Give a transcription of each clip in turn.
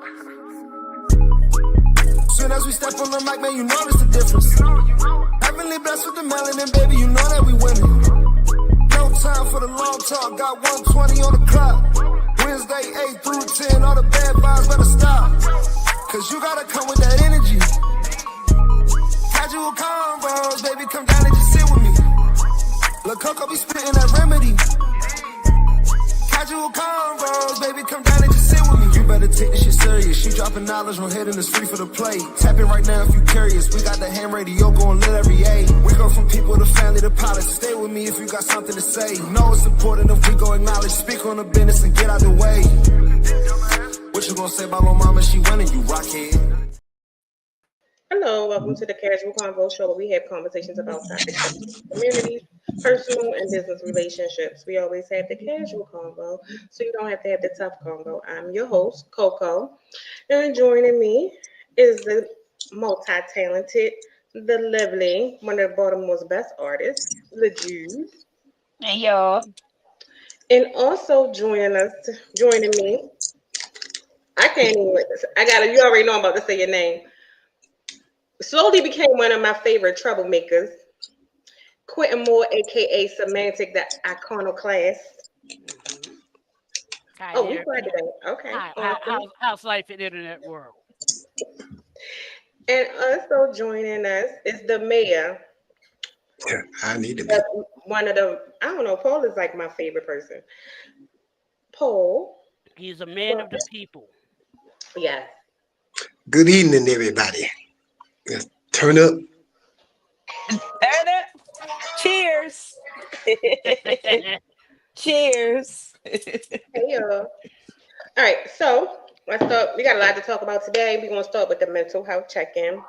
Soon as we step on the mic, man, you notice the difference. Heavenly blessed with the melanin, baby, you know that we winning. No time for the long talk, got 120 on the clock. Wednesday, 8 through 10, all the bad vibes better stop. Cause you gotta come with that energy. Casual convos, baby, come down and just sit with me. Lil' Coco be spitting that remedy. Casual convos, baby, come down and just sit with me. You better take this shit serious. She dropping knowledge on hitting the street for the play. Tap it right now if you curious. We got the ham radio going lit every A. We go from people to family to pilots. Stay with me if you got something to say. Know it's important if we go acknowledge. Speak on the business and get out the way. What you gonna say about my mama? She winning, you rockhead. Hello, welcome to the Casual Convo Show, where we have conversations about topics of communities, personal and business relationships. We always have the casual convo, so you don't have to have the tough convo. I'm your host, Coco, and joining me is the multi-talented, the lovely, one of Baltimore's best artists, the Jews. Hey y'all. And also joining me, I can't even, you already know I'm about to say your name. Slowly became one of my favorite troublemakers. Quentin Moore, aka Semantic, the iconoclast. Hi, Oh, we tried today. Okay. How's life in the internet world? And also joining us is the mayor. Yeah, I need to be. One of the, I don't know, Paul is like my favorite person. Paul. He's a man of the people. Yeah. Good evening, everybody. Let's turn up. Turn up. Cheers. Cheers. Hey, y'all. All right, so let's start. We got a lot to talk about today. We're gonna start with the mental health check-in.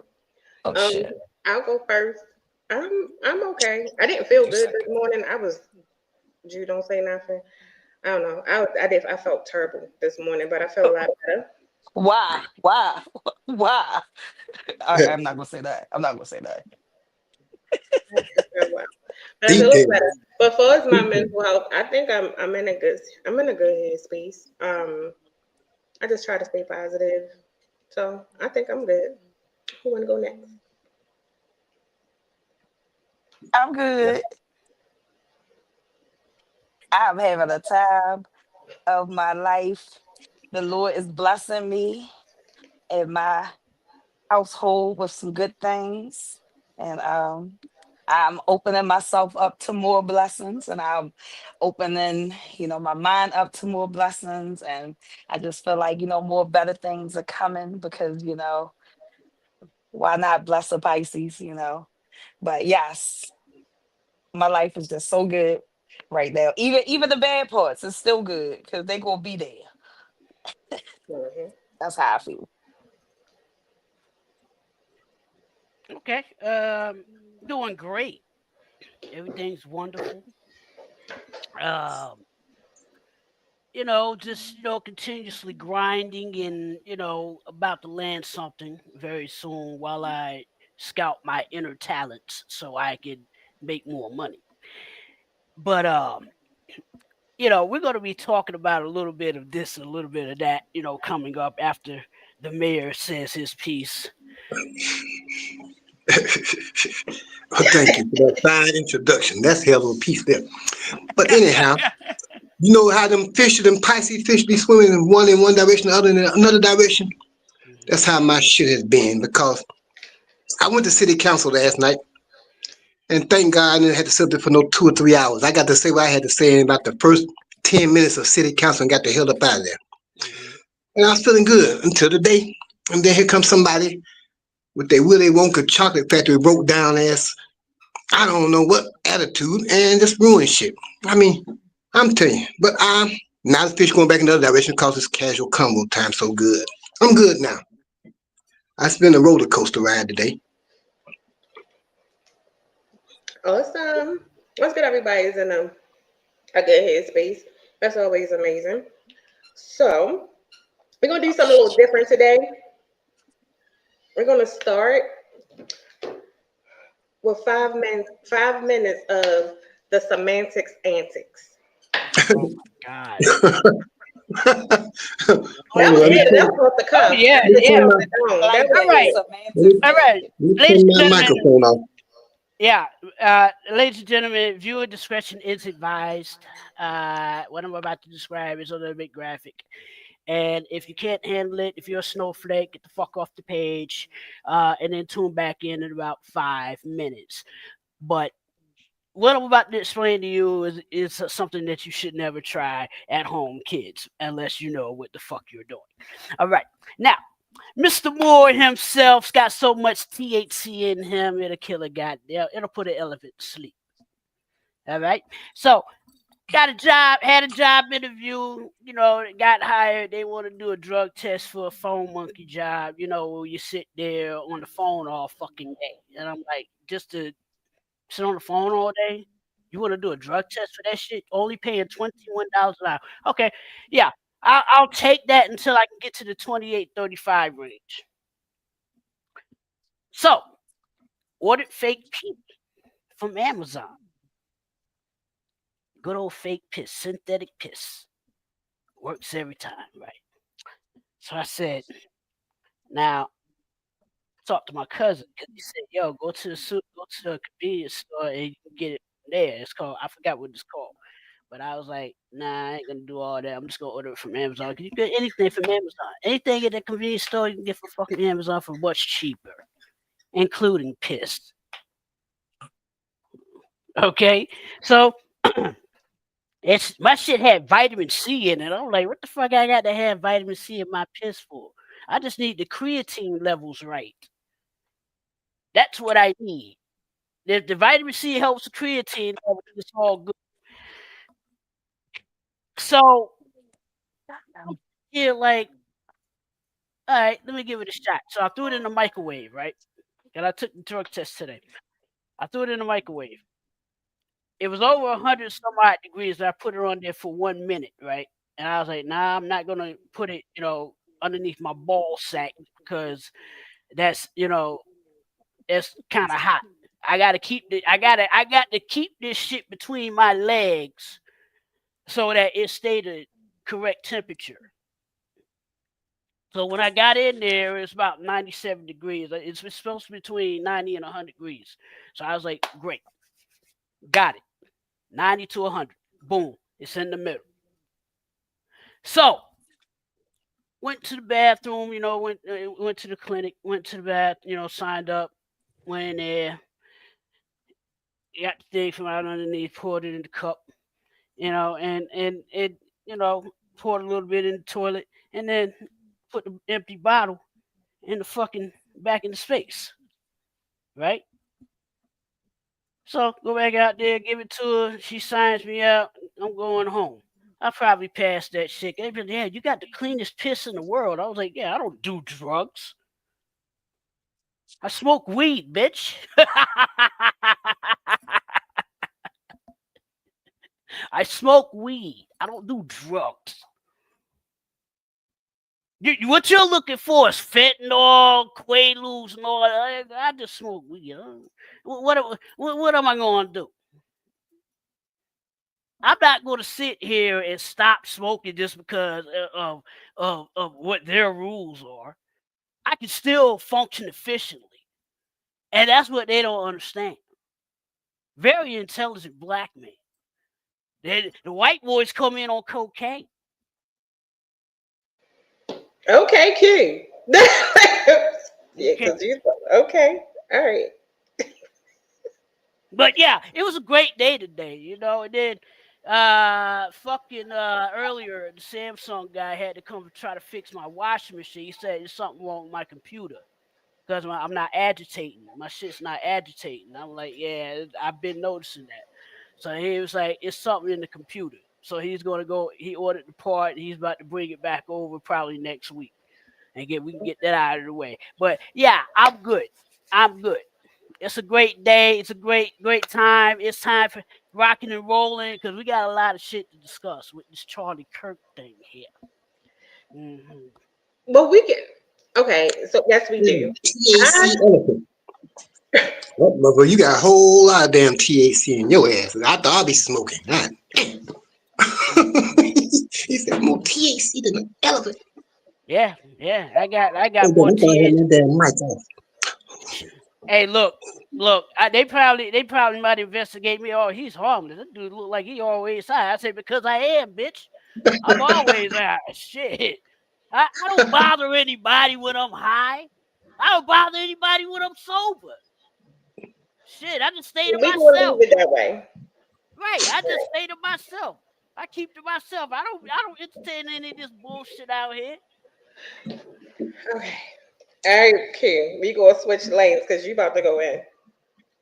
Shit. I'll go first. I'm okay. I didn't feel good this morning. Jude, don't say nothing. I don't know. I felt terrible this morning, but I felt a lot better. Why? I'm not gonna say that. But I feel a little better. But for as my mental health, I think I'm in a good headspace. I just try to stay positive. So I think I'm good. Who wanna go next? I'm good. I'm having a time of my life. The Lord is blessing me and my household with some good things. And I'm opening myself up to more blessings, and I'm opening, my mind up to more blessings. And I just feel like, more better things are coming because, why not bless a Pisces, But yes, my life is just so good right now. Even the bad parts is still good because they're gonna be there. Mm-hmm. That's how I feel. Okay. Doing great. Everything's wonderful. Just continuously grinding and about to land something very soon while I scout my inner talents so I can make more money. But we're going to be talking about a little bit of this and a little bit of that, coming up after the mayor says his piece. Well, thank you for that fine introduction. That's hell of a piece there. But anyhow, you know how them Pisces fish be swimming in one direction, the other in another direction? That's how my shit has been, because I went to city council last night, and thank God I didn't have to sit there for no 2 or 3 hours. I got to say what I had to say in about the first 10 minutes of city council and got the hell up out of there. And I was feeling good until the day. And then here comes somebody with their Willy Wonka chocolate factory broke down ass, I don't know what attitude, and just ruined shit. I mean, I'm telling you, but now the fish going back in the other direction because it's casual combo time so good. I'm good now. It's been a roller coaster ride today. Awesome. Let's get everybody's in a good headspace. That's always amazing. So we're gonna do something a little different today. We're gonna start with 5 minutes of the semantics antics. Oh my God. That was Let me good. turn, That was off the cuff. Yeah, That just yeah. held it down. I like That was All that. right, good. Semantic all right, magic. let me ladies turn and my gentlemen. microphone off. Yeah, ladies and gentlemen, viewer discretion is advised. What I'm about to describe is a little bit graphic. And if you can't handle it, if you're a snowflake, get the fuck off the page, and then tune back in about 5 minutes. But what I'm about to explain to you is something that you should never try at home, kids, unless you know what the fuck you're doing. All right, now. Mr. Moore himself's got so much THC in him, it'll kill a goddamn, it'll put an elephant to sleep. All right. So got a job, had a job interview, got hired. They want to do a drug test for a phone monkey job, where you sit there on the phone all fucking day. And I'm like, just to sit on the phone all day? You want to do a drug test for that shit? Only paying $21 an hour. Okay. Yeah. I'll take that until I can get to the 28-35 range. So, ordered fake pee from Amazon. Good old fake piss, synthetic piss. Works every time, right? So I said, now, talk to my cousin because he said, yo, go to the convenience store and you can get it from there. It's called, I forgot what it's called. But I was like, nah, I ain't gonna do all that. I'm just gonna order it from Amazon. Because you get anything from Amazon. Anything at the convenience store you can get from fucking Amazon for much cheaper, including piss. Okay? So my shit had vitamin C in it. I'm like, what the fuck I got to have vitamin C in my piss for? I just need the creatine levels right. That's what I need. If the vitamin C helps the creatine level, it's all good. So I'm here like, all right, let me give it a shot. So I threw it in the microwave, right? And I took the drug test today. I threw it in the microwave. It was over 100 some odd degrees. I put it on there for 1 minute, right? And I was like, nah, I'm not gonna put it, underneath my ball sack because that's, it's kind of hot. I got to keep this shit between my legs so that it stayed the correct temperature. So when I got in there, it's about 97 degrees. It's supposed to be between 90 and 100 degrees. So I was like, great, got it. 90 to 100. Boom. It's in the middle. So went to the bathroom, went to the clinic, went to the bath, signed up, went in there, got the thing from out underneath, poured it in the cup, and it, poured a little bit in the toilet, and then put the empty bottle in the fucking back in the space. Right? So go back out there, give it to her. She signs me out. I'm going home. I probably passed that shit. They been, yeah, you got the cleanest piss in the world. I was like, yeah, I don't do drugs. I smoke weed, bitch. I smoke weed. I don't do drugs. What you're looking for is fentanyl, Quaaludes, and all that. I just smoke weed. What am I going to do? I'm not going to sit here and stop smoking just because of what their rules are. I can still function efficiently. And that's what they don't understand. Very intelligent black men. The white boys come in on cocaine. Okay, Q. Yeah, because you okay. All right. But yeah, it was a great day today, and then earlier the Samsung guy had to come try to fix my washing machine. He said there's something wrong with my computer because I'm not agitating. My shit's not agitating. I'm like, yeah, I've been noticing that. So he was like, it's something in the computer. So he's gonna go. He ordered the part. And he's about to bring it back over probably next week, and we can get that out of the way. But yeah, I'm good. It's a great day. It's a great time. It's time for rocking and rolling because we got a lot of shit to discuss with this Charlie Kirk thing here. Mm-hmm. Well, we can. Okay, so yes, we do. THC elephant. Oh, mother, you got a whole lot of damn THC in your ass. I thought I'd be smoking. God damn. He said more. THC than an elephant. Yeah, yeah. I got Hold on, more I thought I had THC. my damn mic off. Hey, look. They probably might investigate me. Oh, he's harmless. That dude look like he always high. I say because I am, bitch. I'm always high. Shit. I don't bother anybody when I'm high. I don't bother anybody when I'm sober. Shit, I just stay to We gonna leave myself. it that way. Right. I just stay to myself. I keep to myself. I don't entertain any of this bullshit out here. Okay. All right, Q. We gonna switch lanes because you about to go in.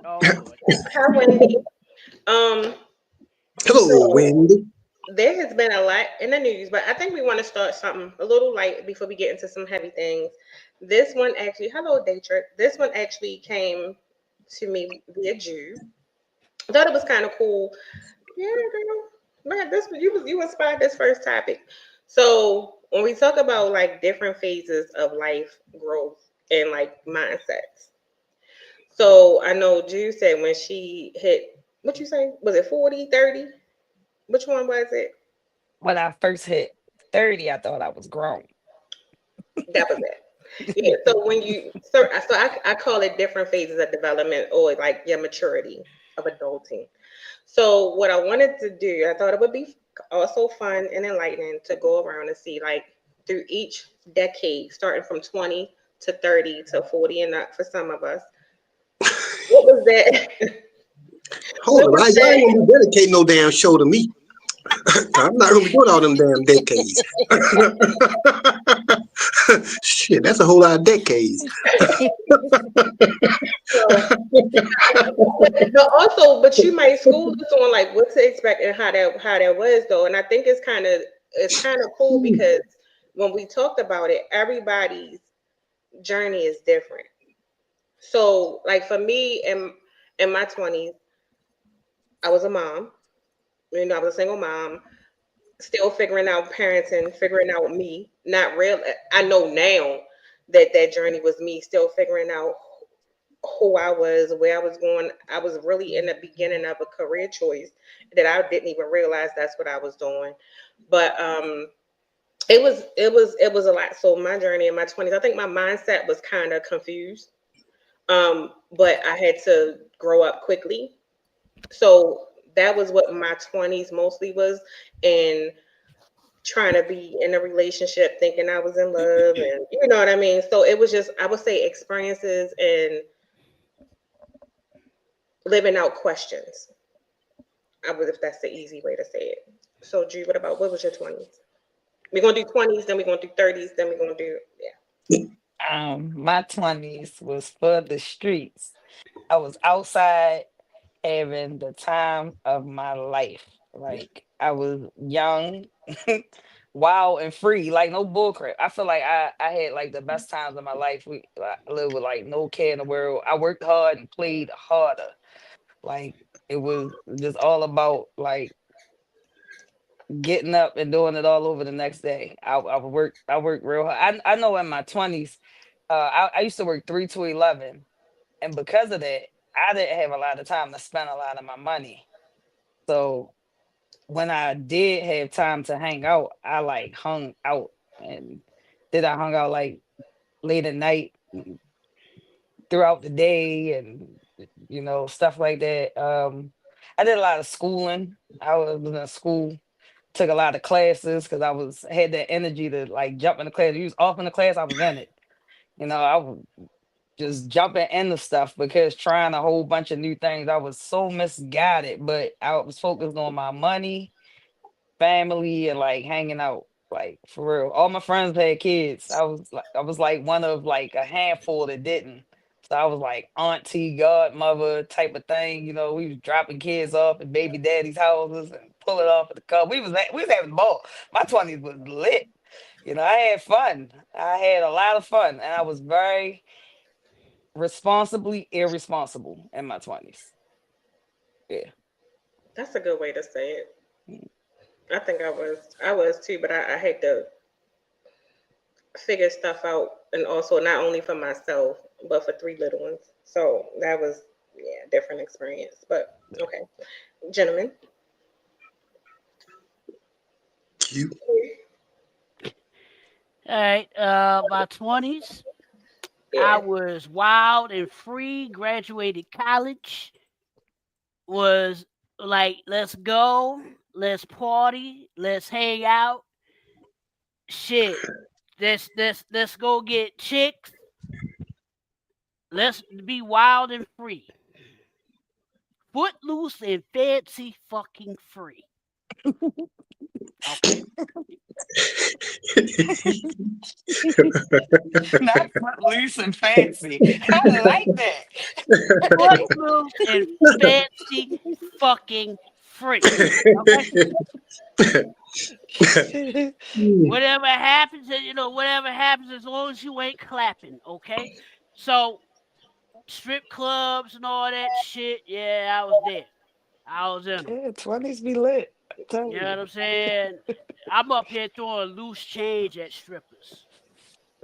Oh Lord. Hi, Wendy. Um, Hello, so Wendy. there has been a lot in the news, but I think we want to start something a little light before we get into some heavy things. This one actually, hello, Daytrick. This one actually came to me via Jew. I thought it was kind of cool. Yeah, girl. Man, this you inspired this first topic. So when we talk about like different phases of life growth and like mindsets. So I know Jew said when she hit what you say? Was it 40, 30? Which one was it? When I first hit 30, I thought I was grown. That was it. Yeah. So when you I call it different phases of development or like your maturity of adulting. So what I wanted to do, I thought it would be also fun and enlightening to go around and see like through each decade, starting from 20 to 30 to 40 and up for some of us. What was that? Hold What on, was y'all ain't that? gonna be dedicating no damn show to me. I'm not gonna be doing all them damn decades. Shit, that's a whole lot of decades. So, no, also, but you might school us on like what to expect and how that was though, and I think it's kind of cool because when we talked about it, everybody's journey is different. So, like for me, in my 20s, I was a mom. I was a single mom, still figuring out parenting, figuring out me. Not real. I know now that that journey was me still figuring out who I was, where I was going. I was really in the beginning of a career choice that I didn't even realize that's what I was doing. But it was a lot. So my journey in my 20s, I think my mindset was kind of confused. But I had to grow up quickly. So that was what my 20s mostly was, and trying to be in a relationship thinking I was in love, and you know what I mean. So it was just, I would say, experiences and living out questions. I would, if that's the easy way to say it. So G, what was your 20s? We're gonna do 20s, then we're gonna do 30s, then we're gonna do, yeah. My 20s was for the streets. I was outside having the time of my life. Like I was young, wild and free, like no bullcrap. I feel like I had like the best times of my life. I lived with like no care in the world. I worked hard and played harder. Like it was just all about like getting up and doing it all over the next day. I worked real hard. I know in my 20s, I used to work 3 to 11, and because of that, I didn't have a lot of time to spend a lot of my money. So when I did have time to hang out, I like hung out, and did I hung out like late at night, throughout the day, and stuff like that. I did a lot of schooling. I was in school, took a lot of classes because I was had that energy to like jump in the class. You was off in the class, I was in it. I was just jumping into stuff because trying a whole bunch of new things. I was so misguided, but I was focused on my money, family, and like hanging out. Like for real. All my friends had kids. I was like one of like a handful that didn't. So I was like auntie, godmother type of thing. We was dropping kids off at baby daddy's houses and pulling off at the car. We was having a ball. My 20s was lit. I had fun. I had a lot of fun. And I was very responsibly irresponsible in my 20s. Yeah. That's a good way to say it. Mm. I think I was too, but I had to figure stuff out, and also not only for myself, but for three little ones. So that was, yeah, different experience. But okay, gentlemen. You All right. My 20s, I Yeah. was wild and free. Graduated college. Was like, let's go, let's party, let's hang out. Shit. Let's go get chicks. Let's be wild and free. Footloose and fancy fucking free. Okay. Not loose and fancy. I like that. Footloose and fancy fucking free. Okay. Whatever happens, whatever happens, as long as you ain't clapping. Okay. So strip clubs and all that shit. Yeah, I was there. I was in them. Yeah, 20s be lit. I tell You know what you. I'm saying? I'm up here throwing loose change at strippers.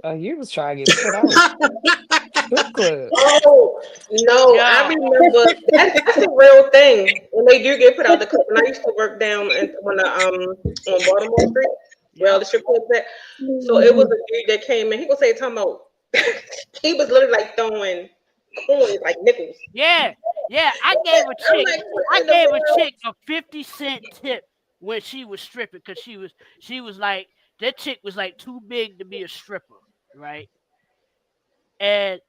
Oh, you was trying to get put out. Strip club. Oh no, I Yo, remember that's a real thing. When they do get put out the club, when I used to work down on Baltimore Street, where all yep. the strip clubs at. So it was a dude that came in. He was saying talking about he was literally like throwing coins like nickels. Yeah, yeah. I gave a I'm chick, like, what I in the gave a world? chick a 50-cent tip when she was stripping because she was like that chick was like too big to be a stripper, right? And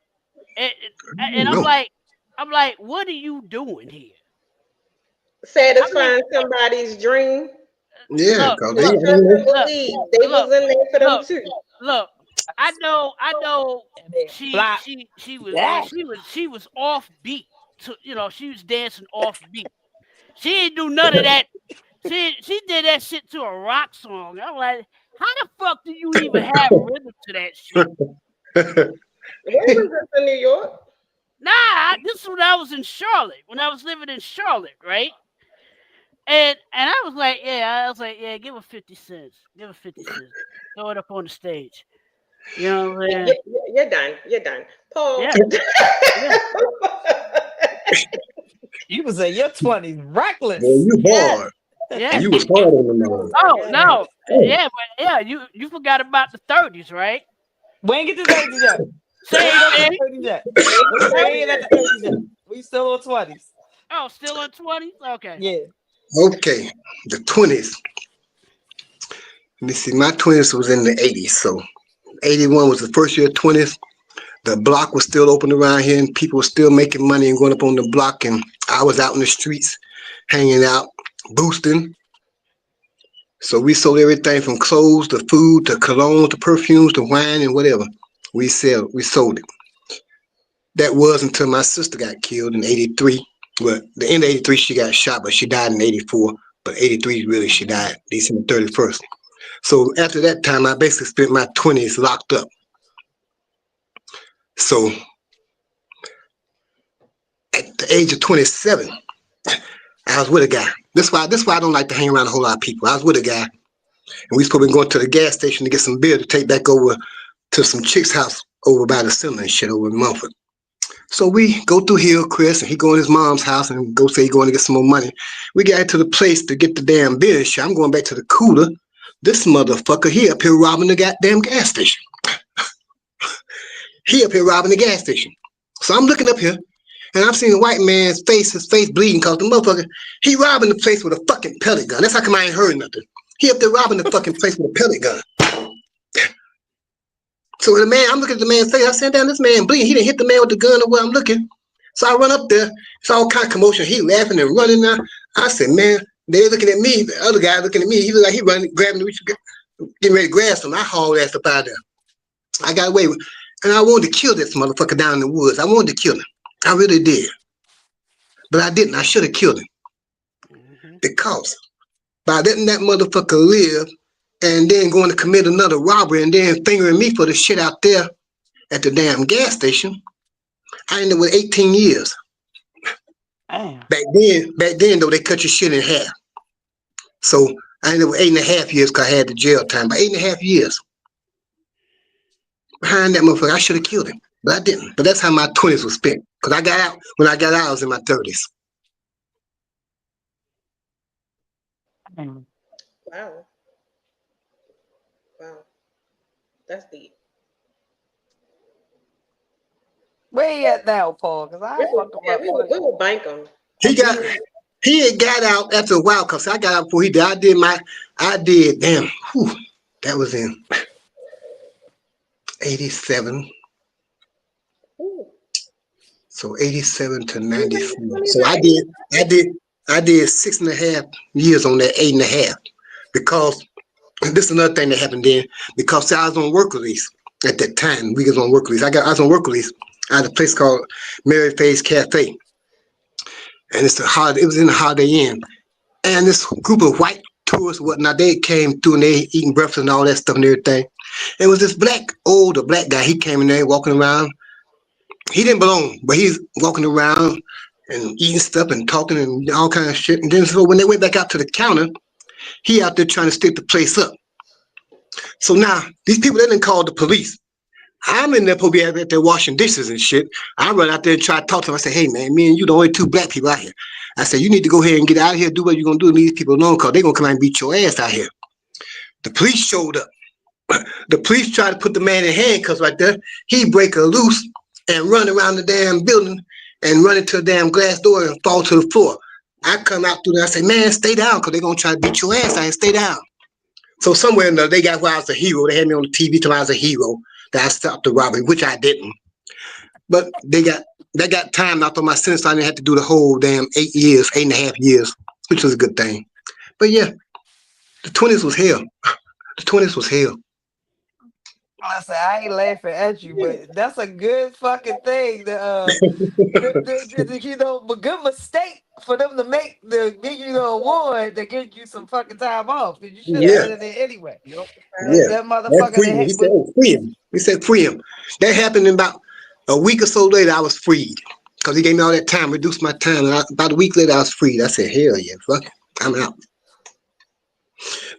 and, and I'm No. like, what are you doing here? I mean, Satisfying somebody's dream. Yeah, look, cause they, Just look, I trust and mean, look, believe. They look, was in there for them look, too. look. I know. And then She flop. she she was Yeah. she was off beat. To she was dancing off beat. She didn't do none of that. She did that shit to a rock song. I'm like, how the fuck do you even have rhythm to that shit? Where was this in New York? Nah, this is when I was in Charlotte. When I was living in Charlotte, right? And I was like, yeah, give her 50 cents. Give her 50 cents. Throw it up on the stage. You know what I'm saying? You're done. You're done. Paul. Yeah, yeah, You was in your 20s boy, reckless. you yeah, hard. yeah. You was hard on the Oh man. my Oh god. no, yeah, but yeah, you forgot about the 30s, right? We ain't get to 30s yet. We ain't Same got to the thing. 30s yet. Ain't We too we late ain't at yet. the 30s yet. We still on 20s. Oh, still on 20s? Okay. Yeah. Okay, the 20s. Let me see, my 20s was in the 80s. So 81 was the first year of 20s. The block was still open around here and people were still making money and going up on the block. And I was out in the streets hanging out, boosting. So we sold everything from clothes to food to cologne to perfumes to wine and whatever. We sold it. That was until my sister got killed in '83. Well, the end of '83 she got shot, but she died in '84. But '83 really she died December 31st. So after that time, I basically spent my 20s locked up. So at the age of 27, I was with a guy. This why I don't like to hang around a whole lot of people. I was with a guy, and we supposed to be going to the gas station to get some beer to take back over to some chick's house over by the center and shit over in Mumford. So we go through Hillcrest, and he go in his mom's house and go say he going to get some more money. We got to the place to get the damn beer shit. I'm going back to the cooler. This motherfucker, he up here robbing the goddamn gas station. He up here robbing the gas station. So I'm looking up here, and I'm seeing a white man's face, his face bleeding, cause the motherfucker, he robbing the place with a fucking pellet gun. That's how come I ain't heard nothing. He up there robbing the fucking place with a pellet gun. So the man, I'm looking at the man's face. I said, "Damn, this man bleeding. He didn't hit the man with the gun or where I'm looking." So I run up there. It's all kind of commotion. He laughing and running now. I said, "Man, they're looking at me. The other guy looking at me. He look like he running, grabbing the getting ready to grab him. I hauled ass up out of there. I got away with, and I wanted to kill this motherfucker down in the woods. I wanted to kill him. I really did, but I didn't. I should have killed him Hmm. because by letting that motherfucker live and then going to commit another robbery and then fingering me for the shit out there at the damn gas station, I ended up with 18 years. Damn. Back then though, they cut your shit in half. So I ended up with 8.5 years because I had the jail time. But 8.5 years behind that motherfucker, I should have killed him, but I didn't. But that's how my 20s was spent. Because I got out, when I got out, I was in my 30s. Damn. Wow. Wow. That's deep. Where he at now, Paul? Because I fuck him Yeah, up for we you. will bank them. He got he had got out after a while because I got out before he did. I did damn whew, that was in 87. Ooh. So 87 to You got 94. money So for I did 6.5 years on that 8.5 because this is another thing that happened then because I was on work release at that time. We was on work release. I was on work release at a place called Mary Faye's Cafe, and it was in the Holiday Inn, and this group of white tourists, whatnot, they came through and they eating breakfast and all that stuff and everything. It was this older black guy. He came in there walking around. He didn't belong, but he's walking around and eating stuff and talking and all kind of shit. And then so when they went back out to the counter, he out there trying to stick the place up. So now these people they didn't call the police. I'm in there probably out there washing dishes and shit. I run out there and try to talk to him. I say, hey man, me and you the only two black people out here. I said, you need to go ahead and get out of here, do what you're gonna do, and leave these people alone because they're gonna come out and beat your ass out here. The police showed up. The police tried to put the man in handcuffs right there. He break her loose and run around the damn building and run into a damn glass door and fall to the floor. I come out through there. I say, man, stay down because they're going to try to beat your ass out and stay down. So somewhere in there, they got where I was a hero. They had me on the TV till I was a hero that I stopped the robbery, which I didn't. But they got time out on my sentence. So I didn't have to do the whole damn 8.5 years, which was a good thing. But yeah, the 20s was hell. The 20s was hell. I said I ain't laughing at you, but that's a good fucking thing. But good mistake for them to make the give you the award to give you some fucking time off. Because you should have Yeah. been in there anyway. Nope. Yeah, That that motherfucker freed me. He said, "Oh, free him." He said, "Free him." That happened in about a week or so later. I was freed because he gave me all that time, reduced my time, and about a week later, I was freed. I said, "Hell yeah, fuck it, I'm out."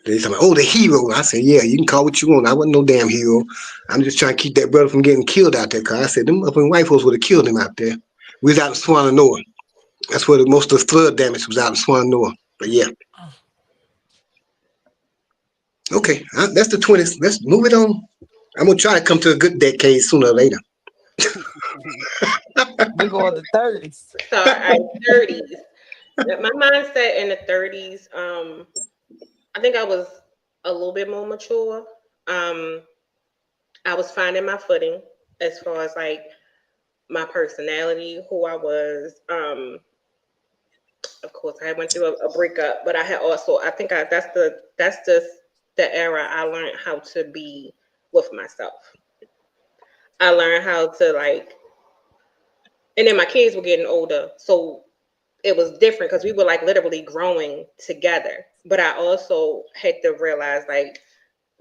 They said, "Oh, the hero." I said, "Yeah, you can call what you want. I wasn't no damn hero. I'm just trying to keep that brother from getting killed out there." Cause I said, "Them up in white folks would have killed him out there." We was out in Swananoa. That's where most of the flood damage was out in Swananoa. But yeah, okay, that's the 20s. Let's move it on. I'm gonna try to come to a good decade sooner or later. we go on the 30s. So our 30s. My mindset in the 30s, I think I was a little bit more mature. Um, I was finding my footing as far as like my personality, who I was. Of course, I went through a breakup, but I had also, I think that's just the era I learned how to be with myself. I learned how to like, and then my kids were getting older, so it was different because we were like literally growing together. But I also had to realize like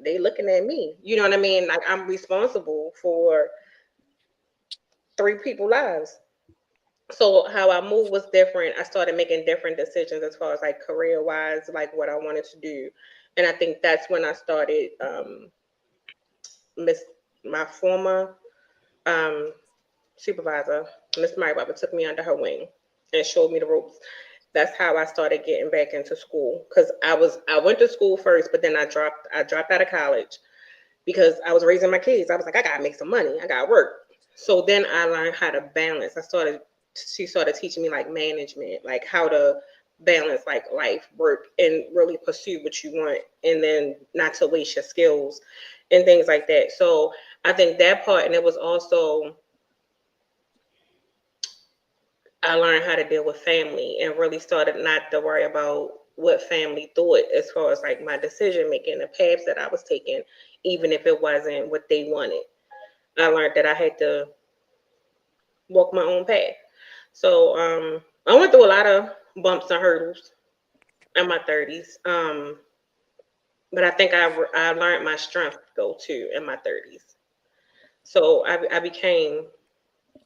they looking at me. You know what I mean? Like I'm responsible for three people's lives. So how I moved was different. I started making different decisions as far as like career wise, like what I wanted to do. And I think that's when I started miss my former um supervisor, Miss Marybaba, took me under her wing and showed me the ropes. That's how I started getting back into school because I went to school first, but then I dropped out of college because I was raising my kids. I was like, I gotta make some money. I gotta work. So then I learned how to balance. She started teaching me like management, like how to balance like life, work, and really pursue what you want, and then not to waste your skills and things like that. So I think that part, and it was also I learned how to deal with family and really started not to worry about what family thought as far as like my decision making, the paths that I was taking, even if it wasn't what they wanted. I learned that I had to walk my own path. So I went through a lot of bumps and hurdles in my 30s. But I think I learned my strength though too in my 30s. So I became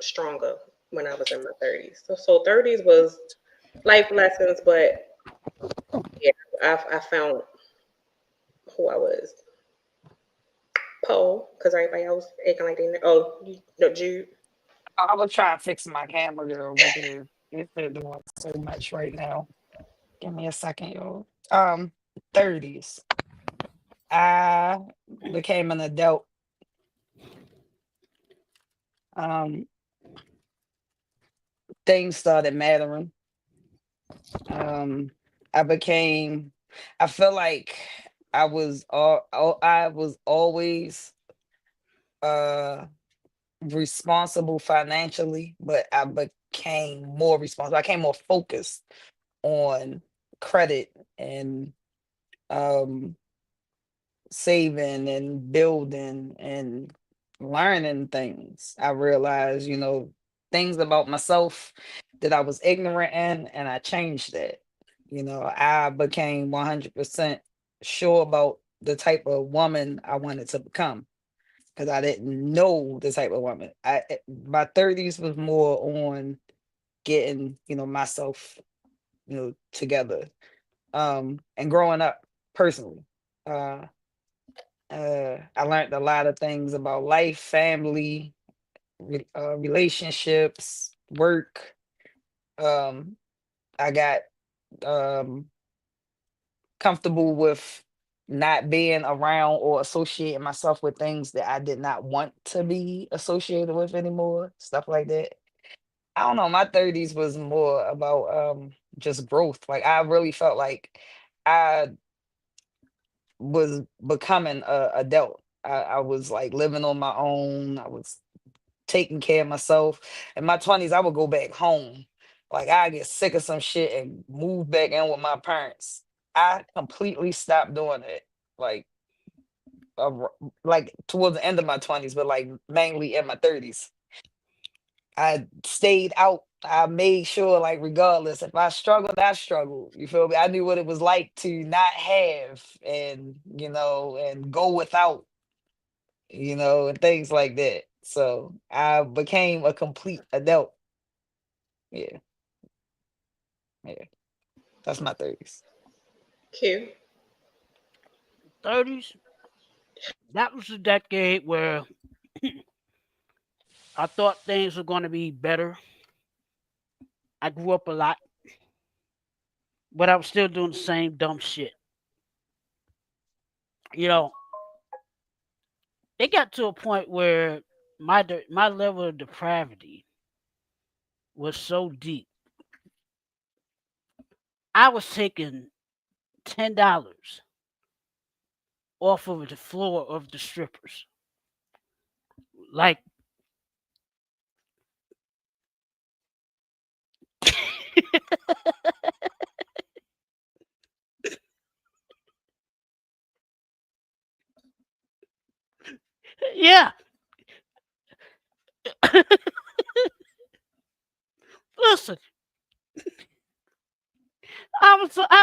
stronger when I was in my 30s. So 30s was life lessons, but yeah, I found who I was. Paul, because everybody else acting like they know. Oh, no, Jude. I was trying to fix my camera girl because it's been doing so much right now. Give me a second, y'all. 30s. I became an adult Um, things started mattering. Um, I became. I feel like I was always uh responsible financially, but I became more responsible. I became more focused on credit and um saving and building and learning things. I realized, things about myself that I was ignorant in, and I changed that. I became 100% sure about the type of woman I wanted to become because I didn't know the type of woman. My 30s was more on getting, myself, together, and growing up personally. Uh, I learned a lot of things about life, family, relationships, work. Um, I got um, comfortable with not being around or associating myself with things that I did not want to be associated with anymore, stuff like that. I don't know. My 30s was more about just growth. Like I really felt like I was becoming a adult. I was like living on my own. I was taking care of myself. In my 20s, I would go back home. Like I get sick of some shit and move back in with my parents. I completely stopped doing it. Like like towards the end of my 20s, but like mainly in my 30s. I stayed out. I made sure, like, regardless, if I struggled, I struggled. You feel me? I knew what it was like to not have and, and go without, and things like that. So I became a complete adult. Yeah, yeah. That's my 30s. Q. 30s, that was the decade where I thought things were going to be better. I grew up a lot, but I was still doing the same dumb shit. You know, it got to a point where my level of depravity was so deep. I was taking $10 off of the floor of the strippers. Like, yeah. Listen, I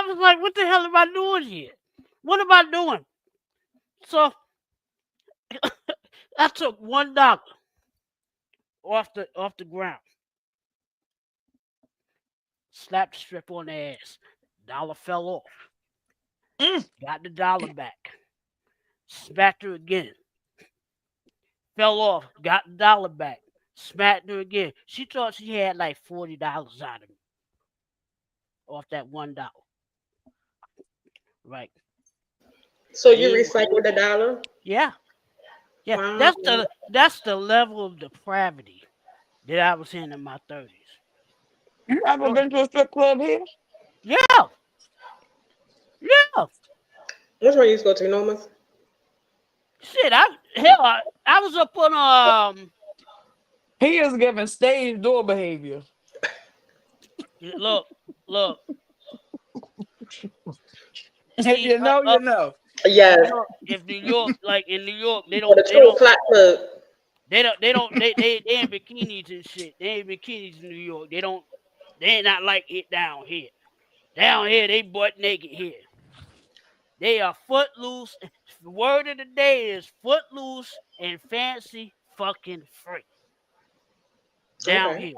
was like, what the hell am I doing here? What am I doing? So I took $1 off the ground, slapped the stripper on the ass. Dollar fell off. Mm. Got the dollar back. Smacked her again. Fell off. Got the dollar back. Smacked her again. She thought she had like $40 out of me off that $1. Right. So you Meanwhile, recycled the dollar? yeah, yeah. Wow. That's the level of depravity that I was in my 30s. You ever So been to a strip club here? yeah, yeah. Which one you used to go to, Norma's? Shit, I was up on He is giving stage door behavior. look, look. If See, you know, you know. Yes. If New York, like in New York, Or the true flat club. they in bikinis and shit. They in bikinis in New York. They ain't not like it down here. Down here, they butt naked here. They are footloose. The word of the day is footloose and fancy fucking free. Down Okay. here,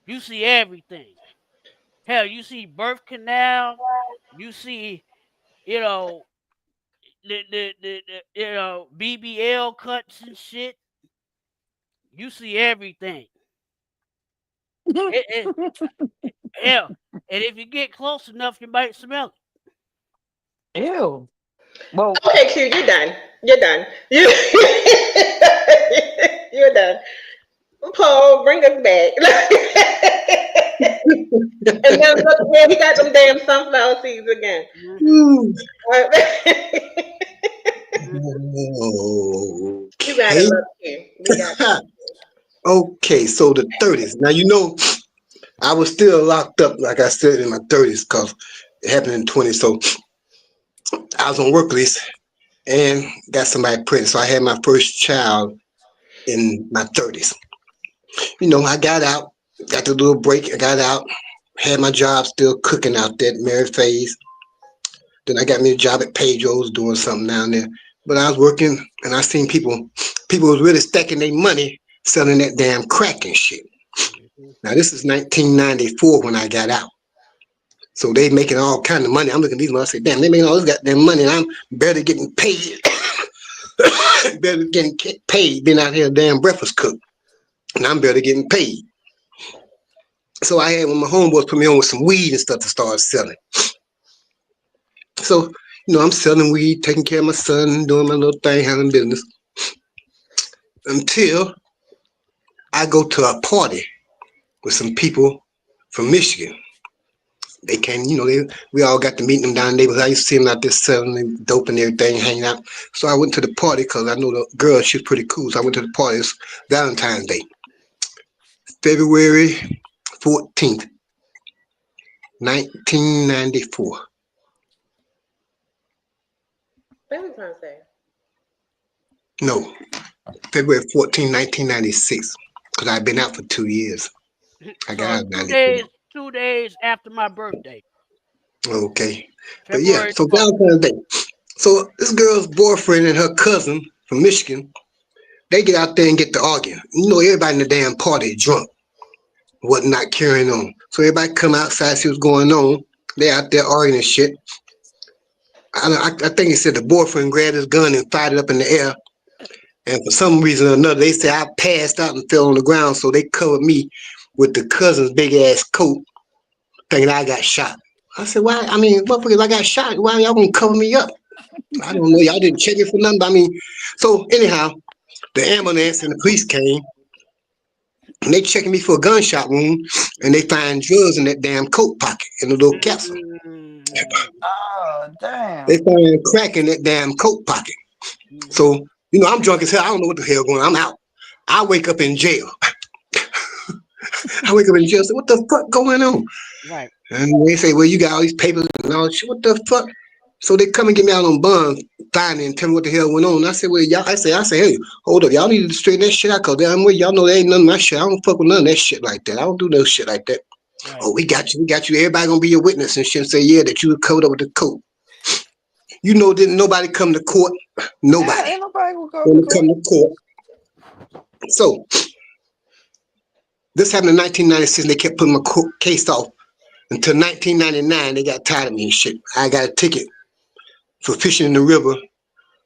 you see everything. Hell, you see birth canal. You see, you know, the BBL cuts and shit. You see everything. It, hell, and if you get close enough, you might smell it. Ew. Well, Okay, Q, you're done. You're done. You you're done. oh, bring us back. And then look where he got them damn sunflower seeds again. Ooh. You gotta Okay. love him. We got Okay, so the 30s. Now, I was still locked up, like I said, in my 30s because it happened in 20s. So I was on work release and got somebody pregnant. So I had my first child in my 30s. I got out, got the little break. I got out, had my job still cooking out there at Mary Faye's. Then I got me a job at Pedro's doing something down there. But I was working and I seen people was really stacking their money selling that damn crack and shit. Now this is 1994 when I got out. So they making all kind of money. I'm looking at these money, I say, damn, they making all this goddamn money and I'm barely getting paid. Barely getting paid, been out here damn breakfast cook. And I'm barely getting paid. So I had one of my homeboys put me on with some weed and stuff to start selling. So, I'm selling weed, taking care of my son, doing my little thing, handling business. Until I go to a party with some people from Michigan. They came, we all got to meet them down in the neighborhood. I used to see them out there selling dope and everything, hanging out. So I went to the party because I know the girl, she's pretty cool. So I went to the party. It's Valentine's Day, February 14th, 1994. Valentine's Day. No, February 14th, 1996. Because I've been out for 2 years. I got out in 94. 2 days after my birthday. Okay. But yeah, February so 12th. Valentine's Day. So this girl's boyfriend and her cousin from Michigan, they get out there and get to arguing. Everybody in the damn party drunk, not carrying on. So everybody come outside, see what's going on. They out there arguing and shit. I think he said the boyfriend grabbed his gun and fired it up in the air. And for some reason or another, they say I passed out and fell on the ground. So they covered me with the cousin's big ass coat, thinking I got shot. I said, why? I mean, motherfuckers, I got shot. Why y'all gonna cover me up? I don't know. Y'all didn't check it for nothing. So anyhow, the ambulance and the police came and they checking me for a gunshot wound and they find drugs in that damn coat pocket in the little capsule. Oh, They damn. find crack in that damn coat pocket. So, I'm drunk as hell. I don't know what the hell going on. I'm out. I wake up in jail. I wake up in jail and say, what the fuck going on? Right. And they say, well, you got all these papers and all shit. What the fuck? So they come and get me out on bond, finally, and tell me what the hell went on. And I said, well, y'all, I say, hey, hold up. Y'all need to straighten that shit out because y'all know there ain't none of my shit. I don't fuck with none of that shit like that. I don't do no shit like that. Right. Oh, we got you. Everybody gonna be your witness and shit and say, yeah, that you were covered up with the coat. Didn't nobody come to court? Nobody. Yeah, ain't nobody who go to When come court. to court. So this happened in 1996. They kept putting my case off until 1999. They got tired of me and shit. I got a ticket for fishing in the river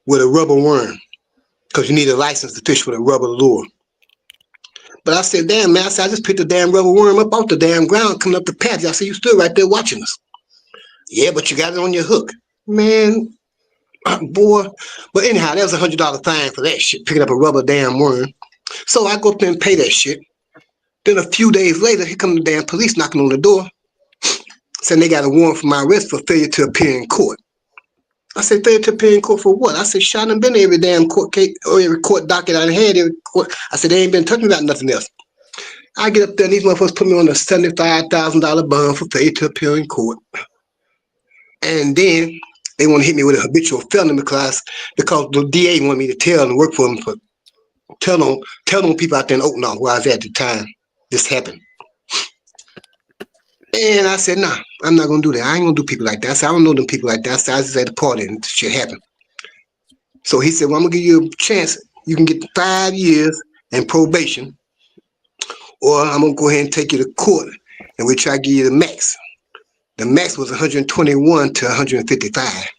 with a rubber worm because you need a license to fish with a rubber lure. But I said, damn, man, I just picked the damn rubber worm up off the damn ground coming up the path. I said, you stood right there watching us. Yeah, but you got it on your hook. Man, boy. But anyhow, that was $100 fine for that shit, picking up a rubber damn worm. So I go up there and pay that shit. Then a few days later, here come the damn police knocking on the door, saying they got a warrant for my arrest for failure to appear in court. I said, failure to appear in court for what? I said, shit, I done been to every damn court case or every court docket I had. Every court. I said, they ain't been touching me about nothing else. I get up there and these motherfuckers put me on a $75,000 bond for failure to appear in court. And then they want to hit me with a habitual felony because the DA wanted me to tell and work for them for tell them people out there in Oakland where I was at the time this happened. And I said, nah, I'm not gonna do that. I ain't gonna do people like that. I said, I don't know them people like that. I said, I was just at the party and shit happened. So he said, well, I'm gonna give you a chance. You can get 5 years and probation, or I'm gonna go ahead and take you to court and we try to give you the max. The max was 121 to 155.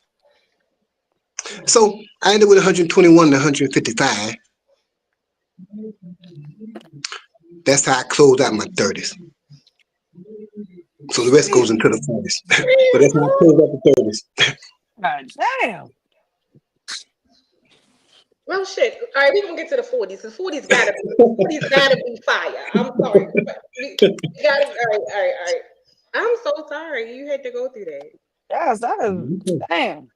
So I ended with 121 to 155. That's how I closed out my 30s. So the rest goes into the 40s. But that's how I closed out the 30s. God damn. Well, shit. All right, we're gonna get to the 40s. The 40s gotta be fire. I'm sorry. We gotta all right. I'm so sorry you had to go through that. Yes, that is damn.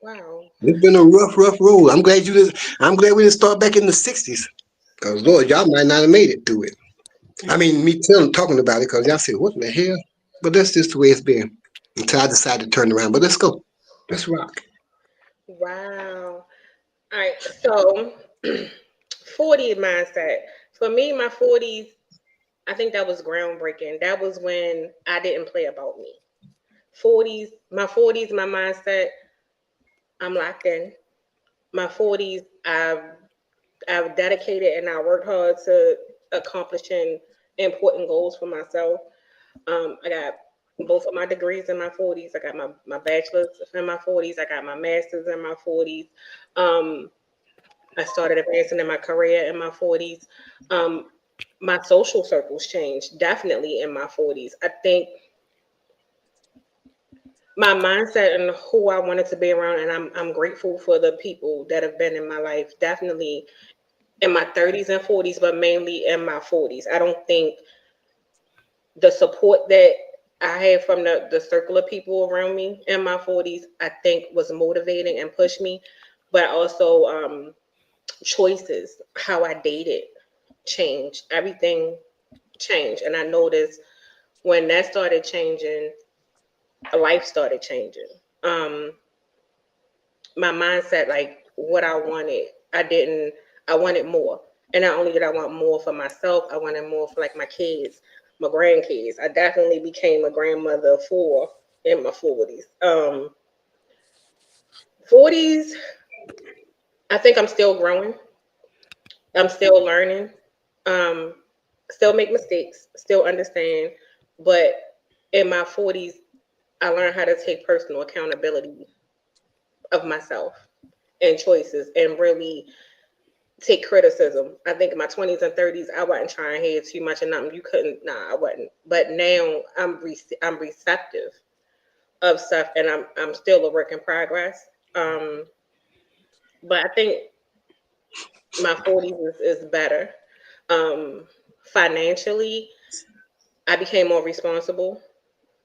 Wow. It's been a rough road. I'm glad we didn't start back in the '60s. Cause Lord, y'all might not have made it through it. I mean, me talking about it, cause y'all said, "What the hell?" But that's just the way it's been until I decided to turn around. But let's go. Let's rock. Wow. All right. So 40 mindset. For me, my 40s, I think that was groundbreaking. That was when I didn't play about me. 40s, my mindset, I'm locked in. My 40s, I've dedicated and I worked hard to accomplishing important goals for myself. I got both of my degrees in my 40s. I got my bachelor's in my 40s. I got my master's in my 40s. Um, I started advancing in my career in my 40s. Um, my social circles changed definitely in my 40s. I think my mindset and who I wanted to be around, and I'm grateful for the people that have been in my life. Definitely in my 30s and 40s, but mainly in my 40s. I don't think the support that I had from the circle of people around me in my 40s, I think was motivating and pushed me, but also choices, how I dated changed. Everything changed. And I noticed when that started changing, life started changing. Um, my mindset, like what I wanted, I wanted more. And not only did I want more for myself, I wanted more for like my kids, my grandkids. I definitely became a grandmother of four in my 40s. 40s, I think I'm still growing. I'm still learning. Um, still make mistakes, still understand. But in my 40s, I learned how to take personal accountability of myself and choices and really take criticism. I think in my 20s and 30s, I wasn't trying to hear too much and nothing. You couldn't, nah, I wasn't. But now I'm receptive of stuff, and I'm still a work in progress. Um, but I think my 40s is better. Um, financially, I became more responsible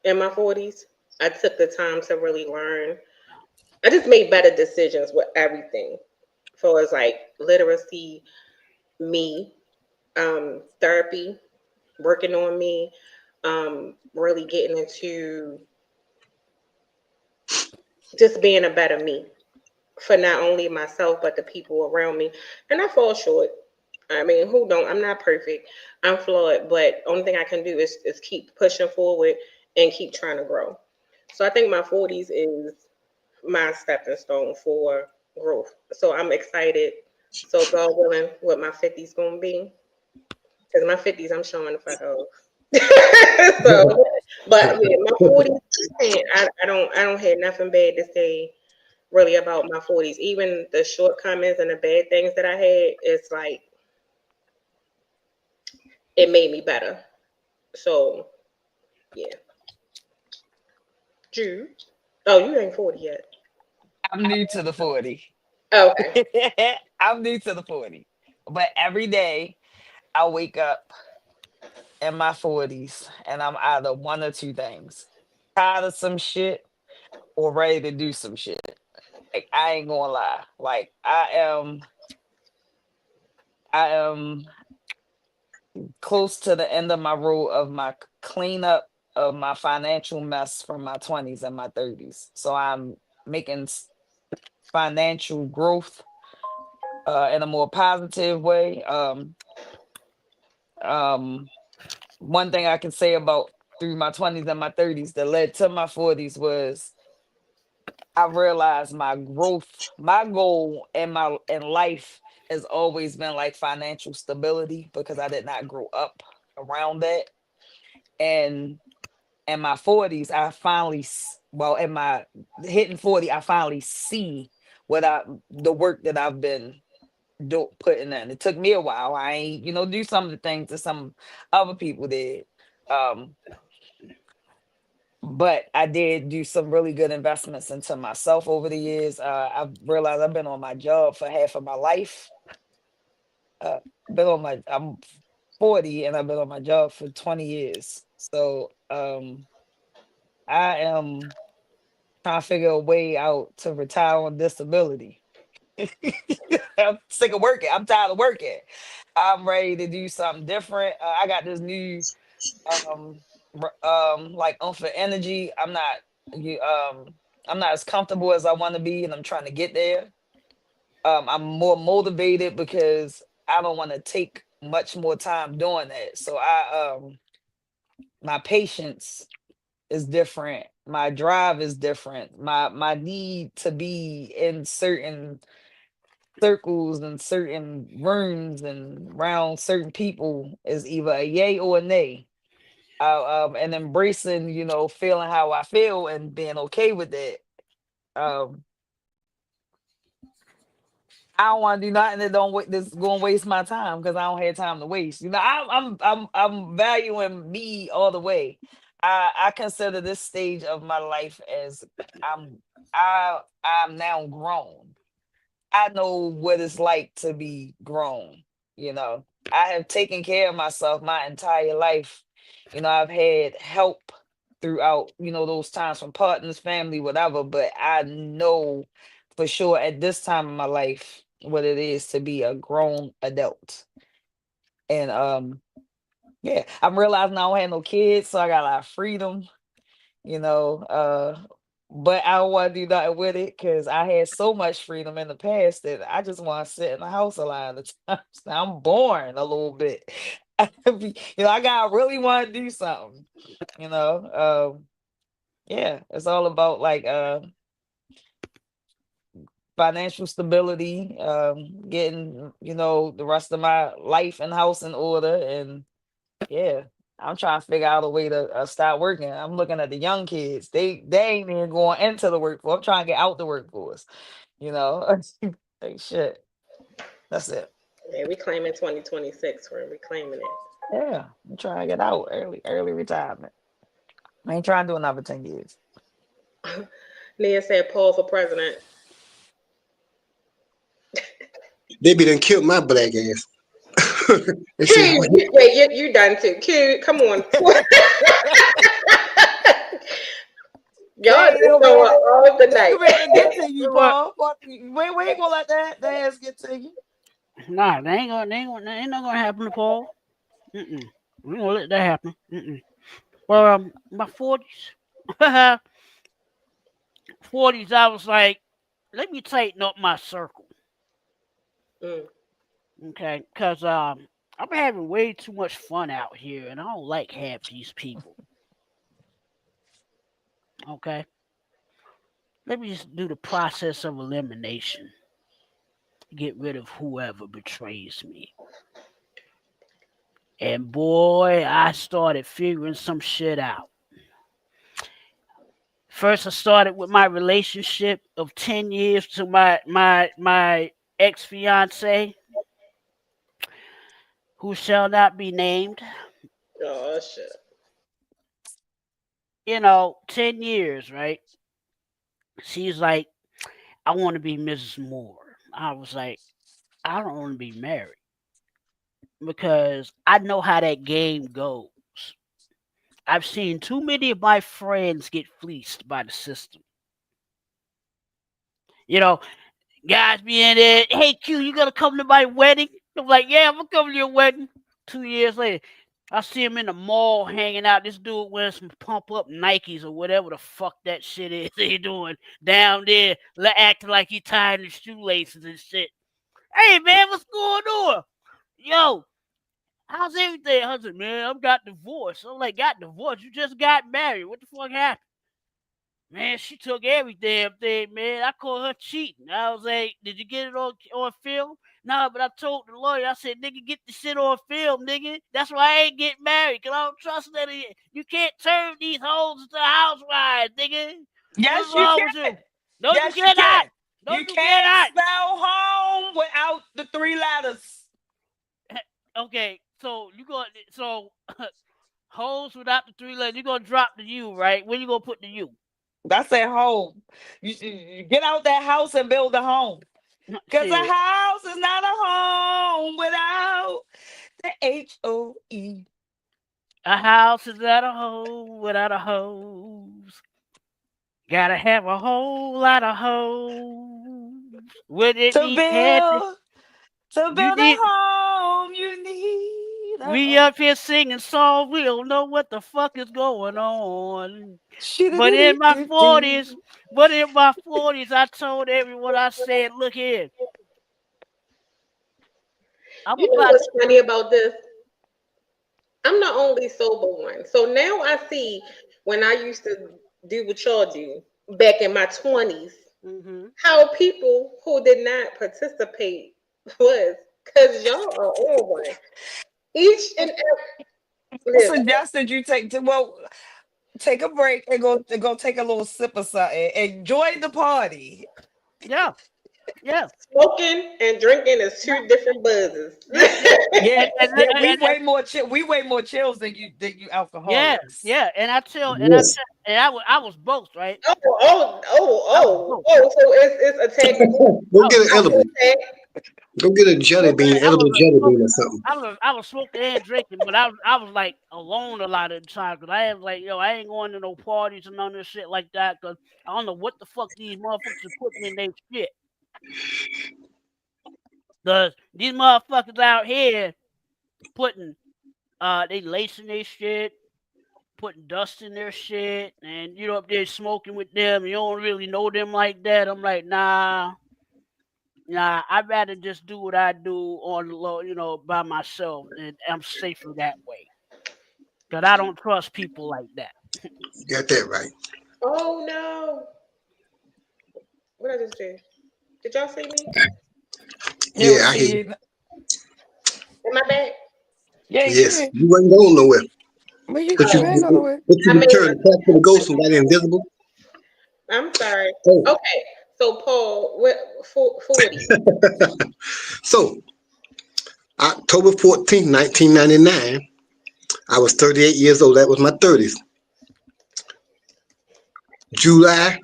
in my 40s. I took the time to really learn. I just made better decisions with everything. So it's like literacy, me, therapy, working on me, really getting into just being a better me for not only myself but the people around me. And I fall short. I mean, who don't? I'm not perfect. I'm flawed, but only thing I can do is keep pushing forward and keep trying to grow. So I think my 40s is my stepping stone for growth. So I'm excited. So God willing, what my 50s gonna be. Because my 50s, I'm showing the fuck off. So, but yeah, my 40s, I don't have nothing bad to say really about my 40s. Even the shortcomings and the bad things that I had, it's like it made me better. So yeah, Drew. Oh, you ain't 40 yet. I'm new to the 40. Oh, okay. I'm new to the 40. But every day I wake up in my 40s and I'm either one or two things. Tired of some shit or ready to do some shit. Like I ain't gonna lie. Like I am close to the end of my road of my cleanup of my financial mess from my 20s and my 30s. So I'm making financial growth in a more positive way. Um, One thing I can say about through my 20s and my 30s that led to my 40s was I realized my growth, my goal in life has always been like financial stability because I did not grow up around that. And in my 40s, I finally well, in my hitting 40, I finally see what I the work that I've been putting in. It took me a while. I ain't, do some of the things that some other people did. Um, But I did do some really good investments into myself over the years. I've realized I've been on my job for half of my life. Uh, I'm 40 and I've been on my job for 20 years. So I am trying to figure a way out to retire on disability. I'm sick of working. I'm tired of working. I'm ready to do something different. I got this new um like for energy. You I'm not as comfortable as I want to be, and I'm trying to get there. I'm more motivated because I don't want to take much more time doing that. So my patience is different. My drive is different. My need to be in certain circles and certain rooms and around certain people is either a yay or a nay. And embracing, feeling how I feel and being okay with it. Um, I don't want to do nothing that don't that's going to waste my time because I don't have time to waste. I'm valuing me all the way. I consider this stage of my life as I'm I'm now grown. I know what it's like to be grown. You know, I have taken care of myself my entire life. I've had help throughout, those times from partners, family, whatever, but I know for sure at this time in my life what it is to be a grown adult. And yeah, I'm realizing I don't have no kids, so I got a lot of freedom, you know. But I don't want to do nothing with it because I had so much freedom in the past that I just want to sit in the house a lot of the times. Now I'm boring a little bit. I gotta really want to do something. You know, yeah, it's all about like financial stability, getting the rest of my life and house in order, and yeah, I'm trying to figure out a way to start working. I'm looking at the young kids. They ain't even going into the workforce. I'm trying to get out the workforce. You know, like shit. That's it. Yeah, we claiming 2026. We're reclaiming it. Yeah, I'm trying to get out early retirement. I ain't trying to do another 10 years. Nia said, "Paul for president." They be done killed my black ass. They Q, said, "Oh, yeah, you done too. Q, come on. Y'all They just showing all the they night. get ready to get to you, You know what? Paul. We ain't gonna let that ass get to you. Nah, they ain't not gonna happen to Paul. Mm-mm. We ain't gonna let that happen. Mm-mm. Well, my 40s, 40s, I was like, let me tighten up my circle, Mm. okay? Cause I'm having way too much fun out here, and I don't like half these people. Okay, let me just do the process of elimination. Get rid of whoever betrays me. And boy, I started figuring some shit out. First, I started with my relationship of 10 years to my ex fiance, who shall not be named. Oh shit. 10 years, right? She's like, I want to be Mrs. Moore. I was like, I don't want to be married because I know how that game goes. I've seen too many of my friends get fleeced by the system. You know, guys be in there, hey Q, you gonna come to my wedding? I'm like, yeah, I'm gonna come to your wedding. 2 years later, I see him in the mall hanging out. This dude wearing some pump up Nikes or whatever the fuck that shit is he doing down there, acting like he tied his shoelaces and shit. Hey man, what's going on? Yo, how's everything? I said, man, I got divorced. I'm like, got divorced? You just got married. What the fuck happened? Man, she took every damn thing, man. I called her cheating. I was like, did you get it on film? Nah, but I told the lawyer, I said, nigga, get the shit on film, nigga. That's why I ain't getting married, because I don't trust that. You can't turn these hoes into housewives, nigga. What's Yes, you wrong with can. you? No, you Yes, you cannot. can. No, You you can't cannot. spell home without the three letters. Okay, so you go, so Holes without the three legs. You're gonna drop the U, right? Where you gonna put the U? That's at home. You get out that house and build a home. Because a Shit. house is not a home without the HOE. A house is not a hole without a hose. Gotta have a whole lot of hoes. Would it To need happy? build, to You build a need. home, you need a We home. up here singing songs. We don't know what the fuck is going on. But in my forties, Shoo-doo-doo-doo-doo. I told everyone. I said, "Look here, I'm You know about what's funny about this? I'm the only sober one. So now I see when I used to do what y'all do back in my 20s, to." how people who did not participate was because y'all are on one. Each and every I listen, suggested you take a break and go take a little sip of something. Enjoy the party. Yeah, yeah, smoking and drinking is two different buzzes. yeah, yeah. Yeah, And, and, yeah, and, and, we way more chills than you yeah, alcoholics. yeah. And Yes. I was both right. Oh, oh, oh, I was oh, both. oh! So it's attacking Go get an I you. edible. Attack. Go get a jelly smoking. bean, I was edible jelly smoking. bean or something. I was smoking and drinking, but I was like alone a lot of the time because I was like, yo, I ain't going to no parties and none of this shit like that because I don't know what the fuck these motherfuckers are putting in their shit. Cause these motherfuckers out here putting they lacing their shit, putting dust in their shit, and you know up there smoking with them. You don't really know them like that. I'm like, nah. I'd rather just do what I do on the low, by myself, and I'm safer that way. Cause I don't trust people like that. You got that right. Oh no! What I just do? Did y'all see me? Yeah, we Yeah, I hear see you. you. Am I back? Yeah, you Yes. here. You wasn't going nowhere. Well, you But got you, I ain't Oh, going nowhere. but I you made returned back to the ghost and got invisible. I'm sorry. Oh. Okay, so Paul, what 40? So, October 14th, 1999, I was 38 years old. That was my 30th. July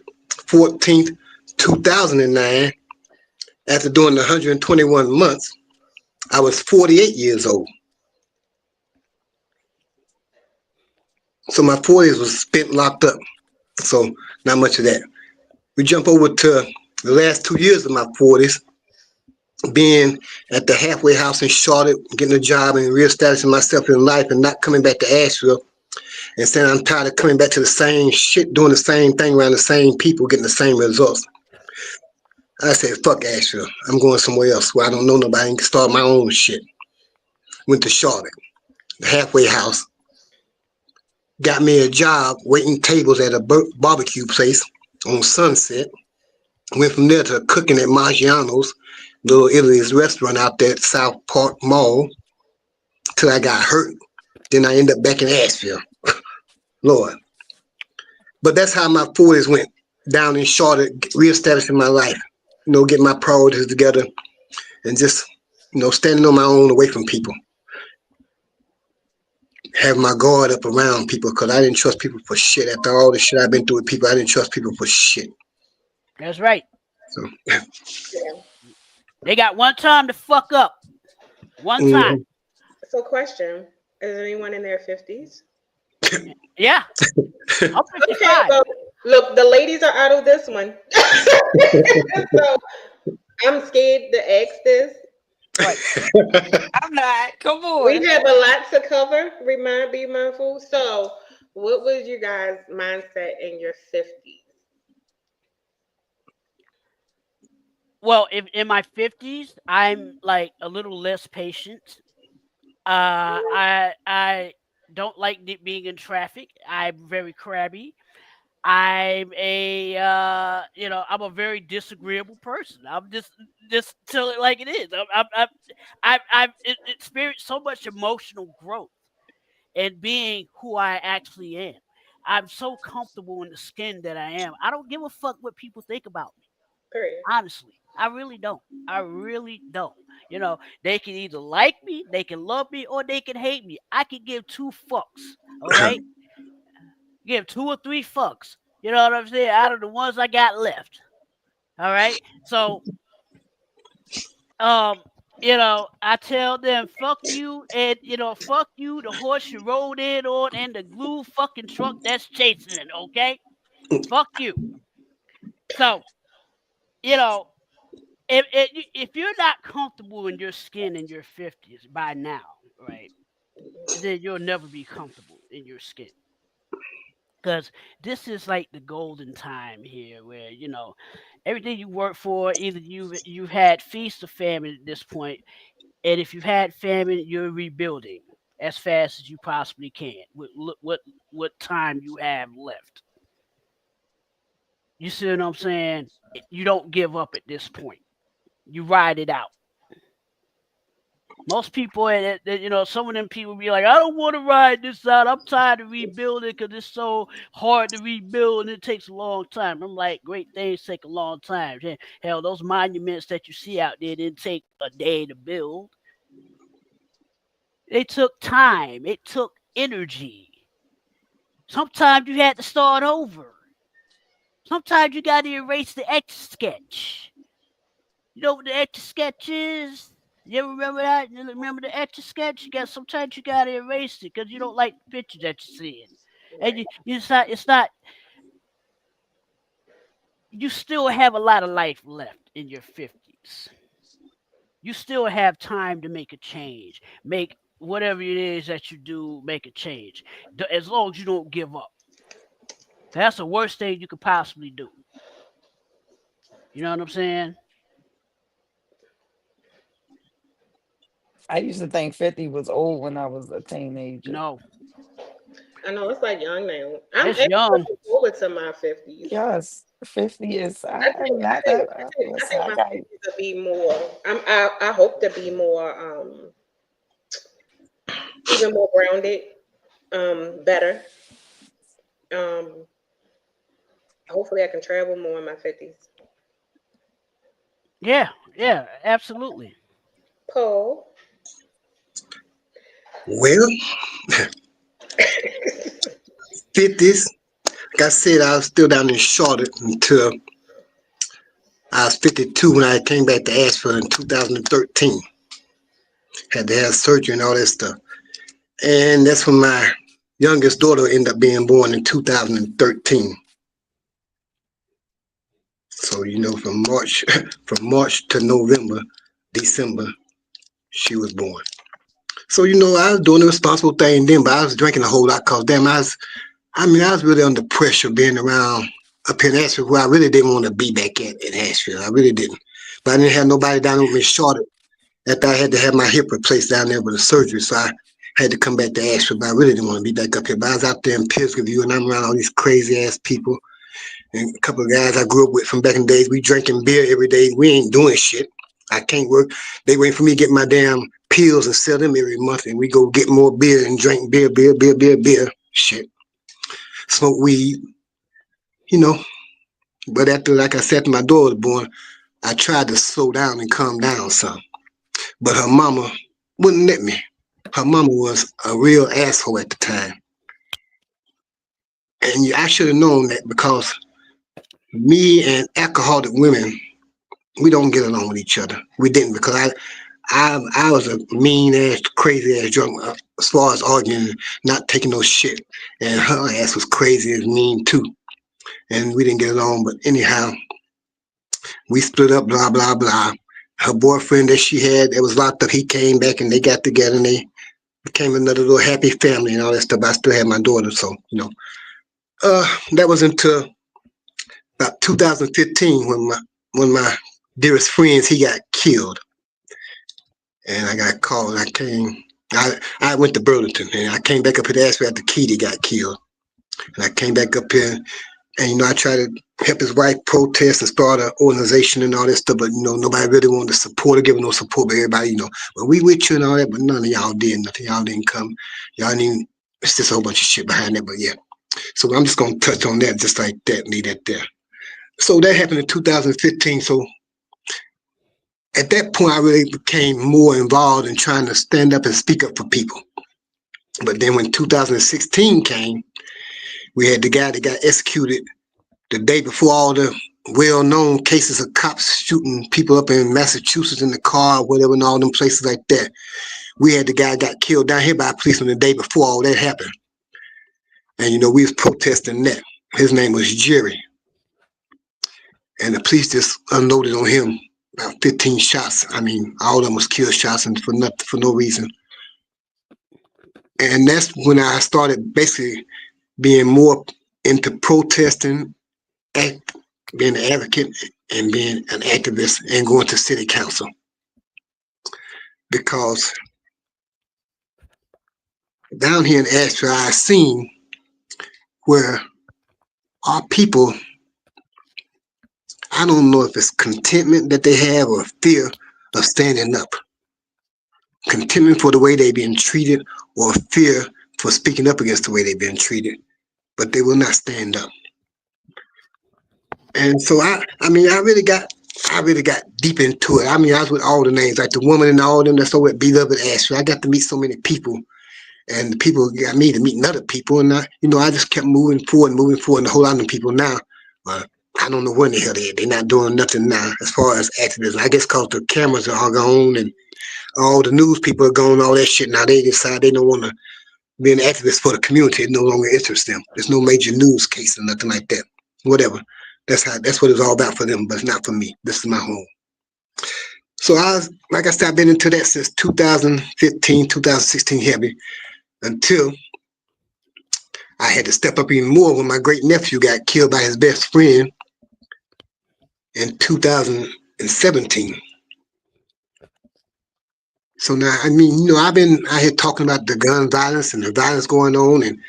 14th, 2009, after doing the 121 months, I was 48 years old. So my 40s was spent locked up. So not much of that. We jump over to the last 2 years of my 40s, being at the halfway house in Charlotte, getting a job and reestablishing myself in life and not coming back to Asheville and saying I'm tired of coming back to the same shit, doing the same thing around the same people, getting the same results. I said, fuck Asheville. I'm going somewhere else where I don't know nobody and can start my own shit. Went to Charlotte, the halfway house, got me a job waiting tables at a barbecue place on Sunset. Went from there to cooking at Maggiano's, Little Italy's restaurant out there at South Park Mall, till I got hurt. Then I ended up back in Asheville. Lord. But that's how my 40s went down in Charlotte, reestablishing my life, getting my priorities together and just, standing on my own away from people. Have my guard up around people because I didn't trust people for shit. After all the shit I've been through with people, I didn't trust people for shit. That's right. So, Yeah. They got one time to fuck up. One time. mhm. So question: is anyone in their 50s? Yeah. I'm Okay, 55. well, look, the ladies are out of this one. So I'm scared to ask this. Right. I'm not. Come We on. have a lot to cover. Be mindful. So, what was you guys' mindset in your 50s? Well, if in my 50s, I'm like a little less patient. I don't like being in traffic. I'm very crabby. I'm a very disagreeable person. I'm just tell it like it is. I've experienced so much emotional growth and being who I actually am. I'm so comfortable in the skin that I am. I don't give a fuck what people think about me. Period. Honestly, I really don't. I really don't. You know, they can either like me, they can love me, or they can hate me. I can give two fucks. All right, give 2 or 3 fucks. You know what I'm saying? Out of the ones I got left. All right, so um, I tell them fuck you, and fuck you, the horse you rode in on, and the glue fucking truck that's chasing it. Okay, fuck you. So you know, if you're not comfortable in your skin in your 50s by now, right, then you'll never be comfortable in your skin. Because this is like the golden time here where, everything you work for, either you've had feast or famine at this point, and if you've had famine, you're rebuilding as fast as you possibly can with what time you have left. You see what I'm saying? You don't give up at this point. You ride it out. Most people, some of them people be like, I don't want to ride this out. I'm tired of rebuilding because it's so hard to rebuild and it takes a long time. I'm like, great things take a long time. Hell, those monuments that you see out there didn't take a day to build. It took time. It took energy. Sometimes you had to start over. Sometimes you got to erase the etch sketch. You know what the etch sketch is? You ever remember that? You remember the etch a sketch? Sometimes you gotta erase it because you don't like the picture that you're seeing, and it's not. You still have a lot of life left in your 50s. You still have time to make a change. Make whatever it is that you do, make a change. As long as you don't give up. That's the worst thing you could possibly do. You know what I'm saying? I used to think 50 was old when I was a teenager. No, I know it's like young now. I'm it's actually young. looking forward to my 50s. Yes, 50 is, I I'm think I not think that, I think I listen, think I my got, 50s will be more. I hope to be more even more grounded, better. Um, hopefully I can travel more in my 50s. Yeah, yeah, absolutely. Paul. Well, 50s. Like I said, I was still down in Charlotte until I was 52 when I came back to Asheville in 2013. Had to have surgery and all that stuff. And that's when my youngest daughter ended up being born in 2013. So, from March from March to November, December, she was born. So, I was doing the responsible thing then, but I was drinking a whole lot because damn, I was really under pressure being around up in Asheville where I really didn't want to be back at in Asheville. I really didn't. But I didn't have nobody down with me in Charlotte after I had to have my hip replaced down there with a surgery. So I had to come back to Asheville, but I really didn't want to be back up here. But I was out there in Pittsburgh and I'm around all these crazy ass people. And a couple of guys I grew up with from back in the days, we drinking beer every day. We ain't doing shit. I can't work. They wait for me to get my damn pills and sell them every month. And we go get more beer and drink beer. Shit. Smoke weed, you know. But after, like I said, my daughter was born, I tried to slow down and calm down some. But her mama wouldn't let me. Her mama was a real asshole at the time. And I should have known that because me and alcoholic women, we don't get along with each other. We didn't because I was a mean ass, crazy ass drunk as far as arguing, not taking no shit. And her ass was crazy and mean too. And we didn't get along. But anyhow, we split up, blah, blah, blah. Her boyfriend that she had that was locked up, he came back and they got together and they became another little happy family and all that stuff. I still had my daughter, so, that was until about 2015 when my dearest friends, he got killed. And I got called. I went to Burlington and I came back up here to Asheville after Keedy got killed. And I came back up here and, I tried to help his wife protest and start an organization and all that stuff, but, nobody really wanted to support or give her no support, but everybody, well, we with you and all that, but none of y'all did nothing. Y'all didn't come. Y'all didn't even, it's just a whole bunch of shit behind that, but yeah. So I'm just going to touch on that just like that and leave that there. So that happened in 2015. So at that point, I really became more involved in trying to stand up and speak up for people. But then when 2016 came, we had the guy that got executed the day before all the well-known cases of cops shooting people up in Massachusetts in the car, or whatever, and all them places like that. We had the guy got killed down here by a policeman the day before all that happened. And, we was protesting that. His name was Jerry. And the police just unloaded on him about 15 shots. I mean, all of them was kill shots and for no reason. And that's when I started basically being more into protesting, being an advocate, and being an activist, and going to city council. Because down here in Asheville, I've seen where our people, I don't know if it's contentment that they have or fear of standing up. Contentment for the way they've been treated, or fear for speaking up against the way they've been treated, but they will not stand up. And so I really got deep into it. I mean, I was with all the names, like the woman and all of them that's over at Beloved Asheville. I got to meet so many people, and the people got me to meet other people, and I just kept moving forward, and a whole lot of people now, I don't know when the hell they're not doing nothing now as far as activism. I guess because the cameras are all gone and all the news people are gone, all that shit. Now they decide they don't want to be an activist for the community. It no longer interests them. There's no major news case or nothing like that. Whatever. That's what it's all about for them, but it's not for me. This is my home. So like I said, I've been into that since 2015, 2016 heavy, until I had to step up even more when my great nephew got killed by his best friend in 2017. So now, I mean, I've been out here talking about the gun violence and the violence going on, and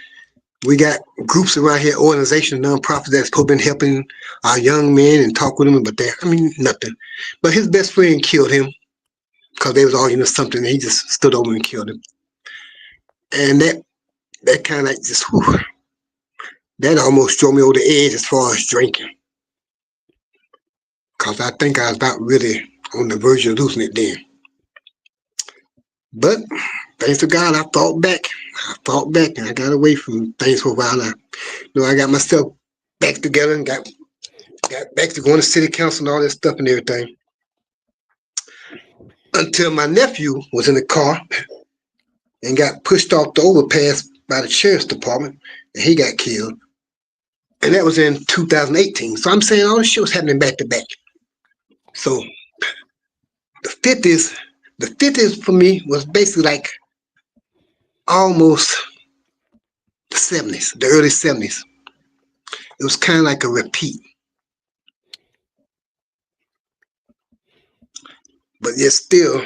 we got groups around here, organizations, nonprofits that's been helping our young men and talk with them, but nothing. But his best friend killed him because they was arguing something, and he just stood over and killed him. And that kind of just, that almost drove me over the edge as far as drinking. Because I think I was about really on the verge of losing it then. But thanks to God, I fought back, and I got away from things for a while. I got myself back together and got back to going to city council and all that stuff and everything. Until my nephew was in the car and got pushed off the overpass by the sheriff's department, and he got killed. And that was in 2018. So I'm saying all this shit was happening back to back. So the 50s for me was basically like almost the 70s, the early 70s. It was kind of like a repeat. But yet still,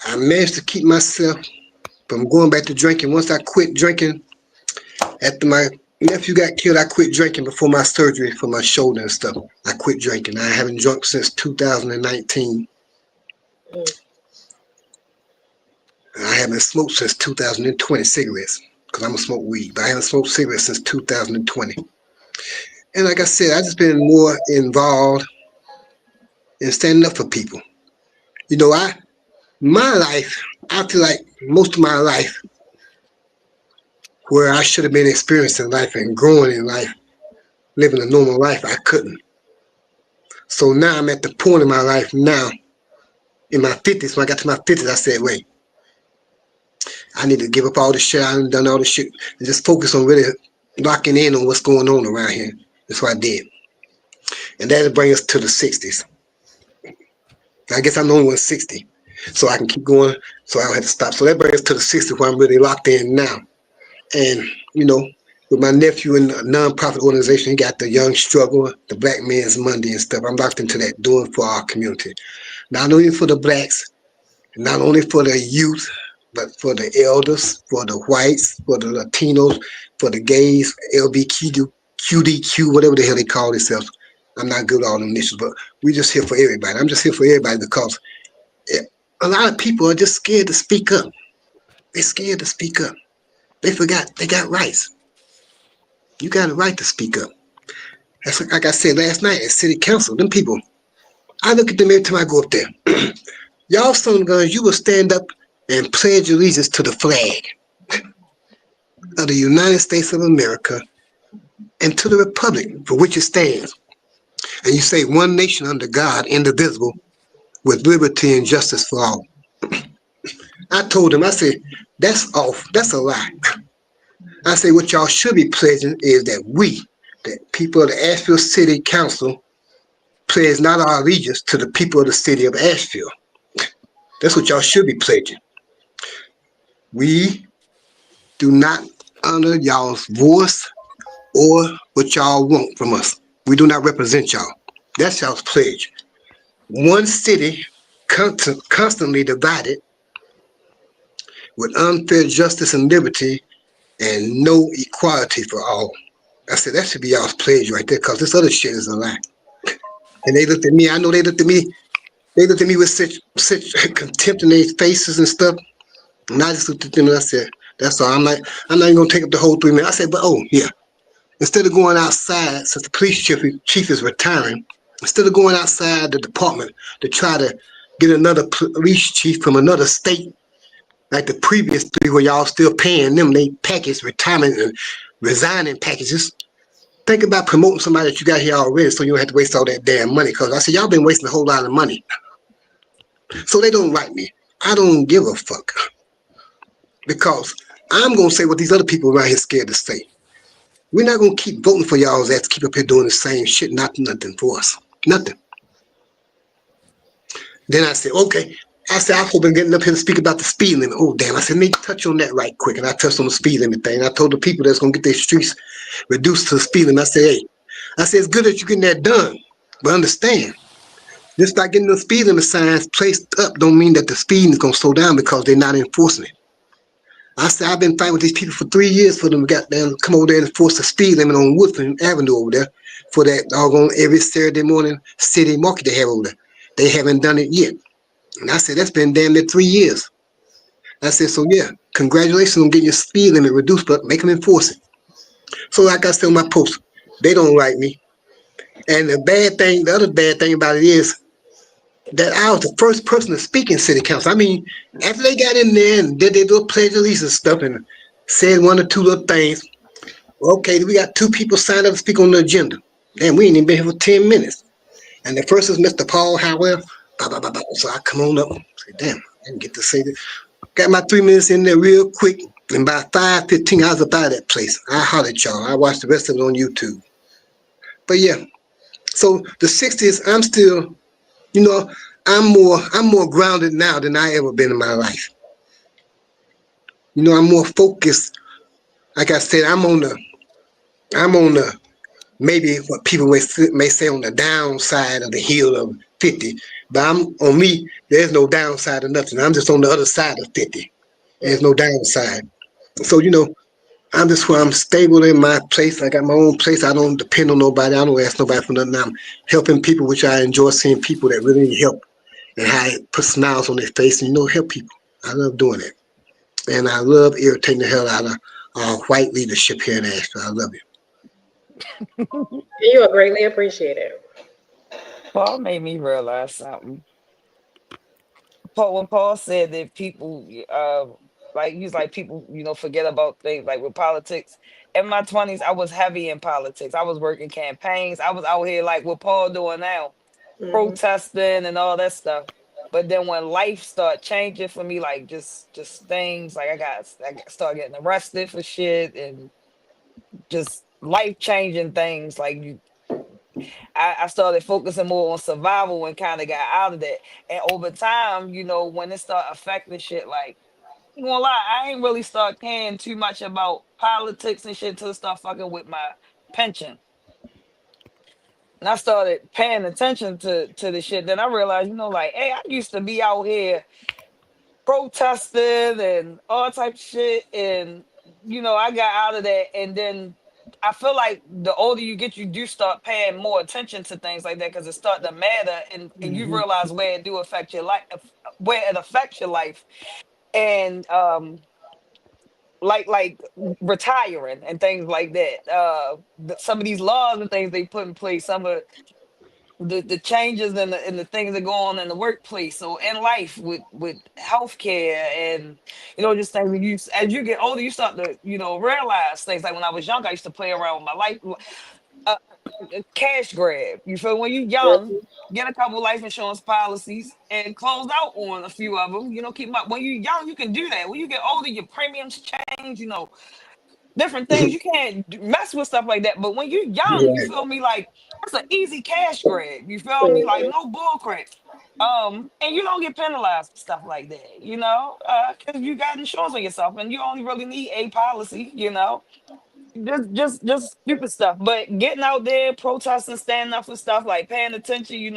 I managed to keep myself from going back to drinking. Once I quit drinking, after my nephew got killed, I quit drinking before my surgery for my shoulder and stuff. I quit drinking. I haven't drunk since 2019. I haven't smoked since 2020 cigarettes, because I'm going to smoke weed, but I haven't smoked cigarettes since 2020. And like I said, I've just been more involved in standing up for people. My life, I feel like most of my life, where I should have been experiencing life and growing in life, living a normal life, I couldn't. So now I'm at the point in my life now, in my 50s, when I got to my 50s, I said, wait, I need to give up all this shit. I done all this shit and just focus on really locking in on what's going on around here. That's what I did. And that'll bring us to the 60s. I guess I'm the only one 60, so I can keep going, so I don't have to stop. So that brings us to the 60s, where I'm really locked in now. And, with my nephew in a nonprofit organization, he got the Young Struggle, the Black Men's Monday and stuff. I'm locked into that, doing for our community. Not only for the blacks, not only for the youth, but for the elders, for the whites, for the Latinos, for the gays, LBQ, QDQ, whatever the hell they call themselves. I'm not good with all them initials, but we just here for everybody. I'm just here for everybody because a lot of people are just scared to speak up. They're scared to speak up. They forgot they got rights. You got a right to speak up. That's like I said last night at city council. Them people, I look at them every time I go up there. Y'all son of guns, you will stand up and pledge allegiance to the flag of the United States of America and to the republic for which it stands. And you say one nation under God, indivisible, with liberty and justice for all. I told him, I said, that's off. That's a lie. I say what y'all should be pledging is that we, the people of the Asheville City Council, pledge not our allegiance to the people of the city of Asheville. That's what y'all should be pledging. We do not honor y'all's voice or what y'all want from us. We do not represent y'all. That's y'all's pledge. One city constantly divided with unfair justice and liberty and no equality for all. I said that should be y'all's pledge right there, because this other shit is a lie. And they looked at me. I know they looked at me. They looked at me with such contempt in their faces and stuff. And I just looked at them and I said, "That's all." I'm not even gonna take up the whole 3 minutes. I said, "But oh yeah, instead of going outside, since the police chief is retiring, instead of going outside the department to try to get another police chief from another state, like the previous three, where y'all still paying them they package retirement and resigning packages. Think about promoting somebody that you got here already, so you don't have to waste all that damn money." Because I said y'all been wasting a whole lot of money, so they don't write me. I don't give a fuck, because I'm gonna say what these other people around here scared to say. We're not gonna keep voting for y'all's ass to keep up here doing the same shit, not nothing for us, nothing. Then I said, okay. I said, I've been getting up here to speak about the speed limit. Oh, damn. I said, let me touch on that right quick. And I touched on the speed limit thing. I told the people that's going to get their streets reduced to the speed limit. I said, hey, I said, it's good that you're getting that done. But understand, just like getting the speed limit signs placed up don't mean that the speeding is going to slow down because they're not enforcing it. I said, I've been fighting with these people for 3 years for them to goddamn come over there and enforce the speed limit on Woodford Avenue over there for that doggone every Saturday morning city market they have over there. They haven't done it yet. And I said, that's been damn near 3 years. I said, so yeah, congratulations on getting your speed limit reduced, but make them enforce it. So like I said on my post, they don't like me. And the other bad thing about it is that I was the first person to speak in city council. I mean, after they got in there and did their little pledge of allegiance and stuff and said one or two little things, okay, we got two people signed up to speak on the agenda. Damn, we ain't even been here for 10 minutes. And the first was Mr. Paul Howell. So I come on up and say, damn, I didn't get to say this. Got my 3 minutes in there real quick. And by 5:15, I was up out of that place. I hollered at y'all. I watched the rest of it on YouTube. But yeah, so the 60s, I'm still, you know, I'm more grounded now than I ever been in my life. You know, I'm more focused. Like I said, I'm on the maybe what people may say on the downside of the hill of 50. But I'm on me, there's no downside of nothing. I'm just on the other side of 50. There's no downside. So, I'm just where I'm stable in my place. I got my own place. I don't depend on nobody. I don't ask nobody for nothing. I'm helping people, which I enjoy seeing people that really need help and how it puts smiles on their face and, help people. I love doing it. And I love irritating the hell out of white leadership here in Asheville. I love it. You are greatly appreciated. Paul made me realize something. When Paul said that people, like he's like people, forget about things like with politics. In my 20s, I was heavy in politics. I was working campaigns. I was out here like what Paul doing now, Hmm. protesting and all that stuff. But then when life started changing for me, like just things like started getting arrested for shit and just life changing things. Like I started focusing more on survival and kind of got out of that. And over time, when it started affecting shit, like, I'm gonna lie, I ain't really start caring too much about politics and shit till it start fucking with my pension. And I started paying attention to the shit. Then I realized, like, hey, I used to be out here protesting and all type of shit. And, I got out of that. And then I feel like the older you get, you do start paying more attention to things like that because it start to matter and you realize where it do affect your life, where it affects your life. And like retiring and things like that. Some of these laws and things they put in place, some of the changes and the things that go on in the workplace, so in life with healthcare and just things. When you as you get older, you start to realize things. Like when I was young, I used to play around with my life, uh, cash grab. You feel when you young, get a couple life insurance policies and close out on a few of them. Keep them up. When you're young, you can do that. When you get older, your premiums change. Different things. You can't mess with stuff like that. But when you're young, you Right. feel me, like that's an easy cash grab. You feel me, like no bull crap. And you don't get penalized for stuff like that, because you got insurance on yourself, and you only really need a policy, just stupid stuff. But getting out there, protesting, standing up for stuff, like paying attention,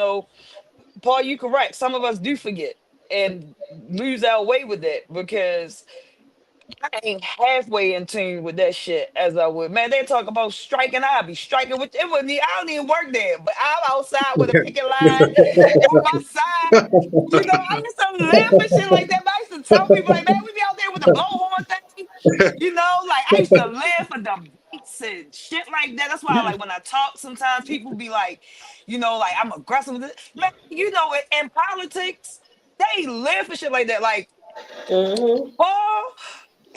Paul, you correct. Some of us do forget and lose our way with it because I ain't halfway in tune with that shit as I would. Man, they talk about striking. I be striking with it. Wouldn't I don't even work there, but I'm outside with a picket line on my side. I used to laugh and shit like that. But I used to tell people like, man, we be out there with the blowhorn thing. Like I used to live for the beats and shit like that. That's why like when I talk, sometimes people be like, like I'm aggressive with it. Man, in politics, they live for shit like that. Like, Paul.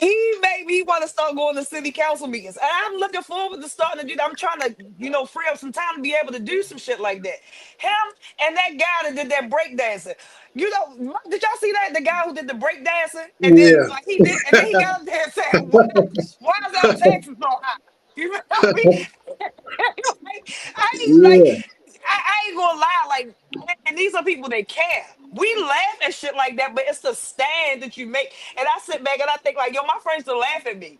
He made me want to start going to city council meetings. And I'm looking forward to starting to do that. I'm trying to, free up some time to be able to do some shit like that. Him and that guy that did that break dancing. Did y'all see that? The guy who did the break dancing? And then Yeah. like he did, and then he got up there and said, why is our taxes so high? You feel me? Like, I ain't like Yeah. I ain't gonna lie, like, and these are people that care. We laugh at shit like that, but it's the stand that you make. And I sit back and I think, like, yo, my friends still laugh at me.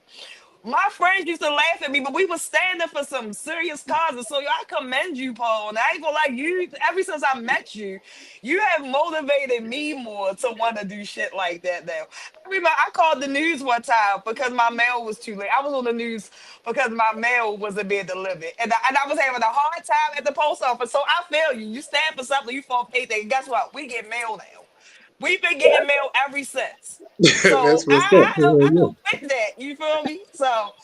My friends used to laugh at me, but we were standing for some serious causes. So yo, I commend you, Paul. And I ain't gonna lie, you ever since I met you, you have motivated me more to want to do shit like that now. I remember I called the news one time because my mail was too late. I was on the news because my mail wasn't being delivered. And I was having a hard time at the post office. So I feel you. You stand for something, you fall payday. And guess what? We get mail now. We've been getting mail ever since. So That's what's up. I Yeah. don't with that. You feel me? So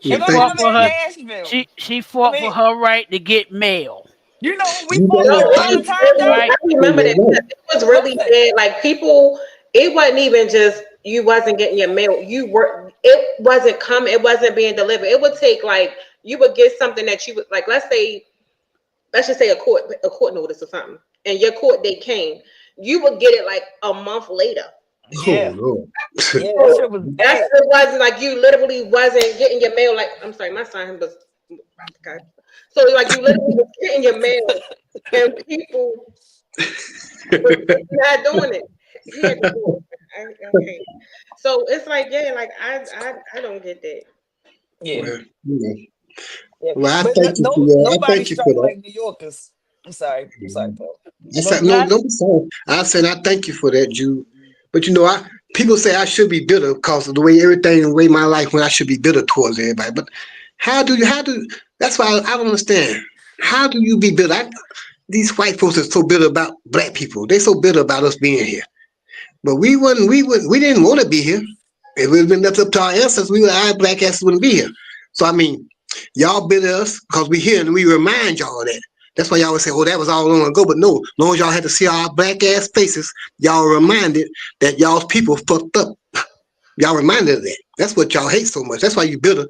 She if Well, I'm thank fought ever for in her. Nashville, She I fought for mean, her right to get mail. we you. fought No, for Well, it it all thank the was time, really, though. I Right. remember that you. because it was really Listen, bad. Like people, it wasn't even just you wasn't getting your mail. It wasn't coming, it wasn't being delivered. It would take like you would get something that you would like, let's just say a court notice or something, and your court date came. You would get it like a month later. Oh yeah, Lord. yeah, that So shit was that's bad. it wasn't like you literally wasn't getting your mail. Like I'm sorry, my son was okay. So like you literally was getting your mail, and people was not doing it. He had to do it. Okay. So it's like, yeah, like I don't get that. Yeah, Well, you know. yeah. Well, I But thank you for no, your. I nobody thank you for strike that. like New Yorkers. I'm sorry, Paul. I No, said no, not. no, sorry. I said I thank you for that, Jude. But I people say I should be bitter because of the way everything, the way my life went. I should be bitter towards everybody. But how do? That's why I don't understand. How do you be bitter? These white folks are so bitter about black people. They so bitter about us being here. But we didn't want to be here. If it would have been left up to our ancestors, our black asses wouldn't be here. So I mean, y'all bid us because we here and we remind y'all of that. That's why y'all always say, "Oh, that was all long ago." But no, as long as y'all had to see our black ass faces, y'all reminded that y'all's people fucked up. Y'all reminded of that. That's what y'all hate so much. That's why you bitter.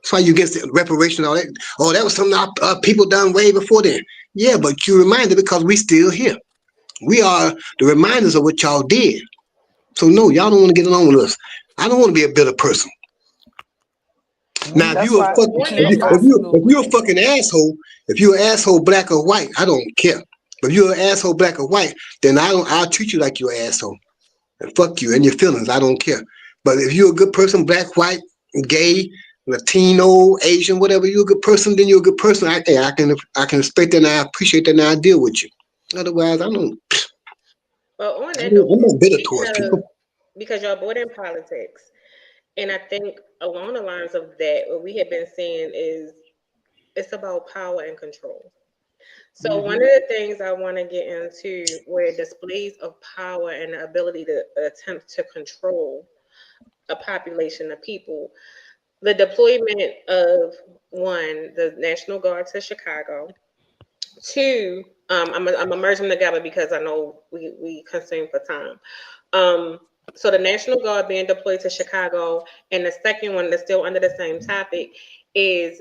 That's why you against the reparation and all that. Oh, that was something our people done way before then. Yeah, but you reminded because we still here. We are the reminders of what y'all did. So no, y'all don't want to get along with us. I don't want to be a bitter person. Now, if That's you a why fuck, On if that you note, if you if absolutely. you a fucking asshole, if you're an asshole, black or white, I don't care. But if you're an asshole, black or white, then I'll treat you like you're an asshole and fuck you and your feelings. I don't care. But if you're a good person, black, white, gay, Latino, Asian, whatever, you're a good person, then you're a good person. I can respect that and I appreciate that and I deal with you. Otherwise, but on that note, I'm not bitter speaking towards of people. because y'all brought in politics, and I think along the lines of that, what we have been saying is it's about power and control. So one of the things I want to get into where displays of power and the ability to attempt to control a population of people, the deployment of one, the National Guard to Chicago, Two, I'm gonna merge them together because I know we consume for time. So the National Guard being deployed to Chicago, and the second one that's still under the same topic is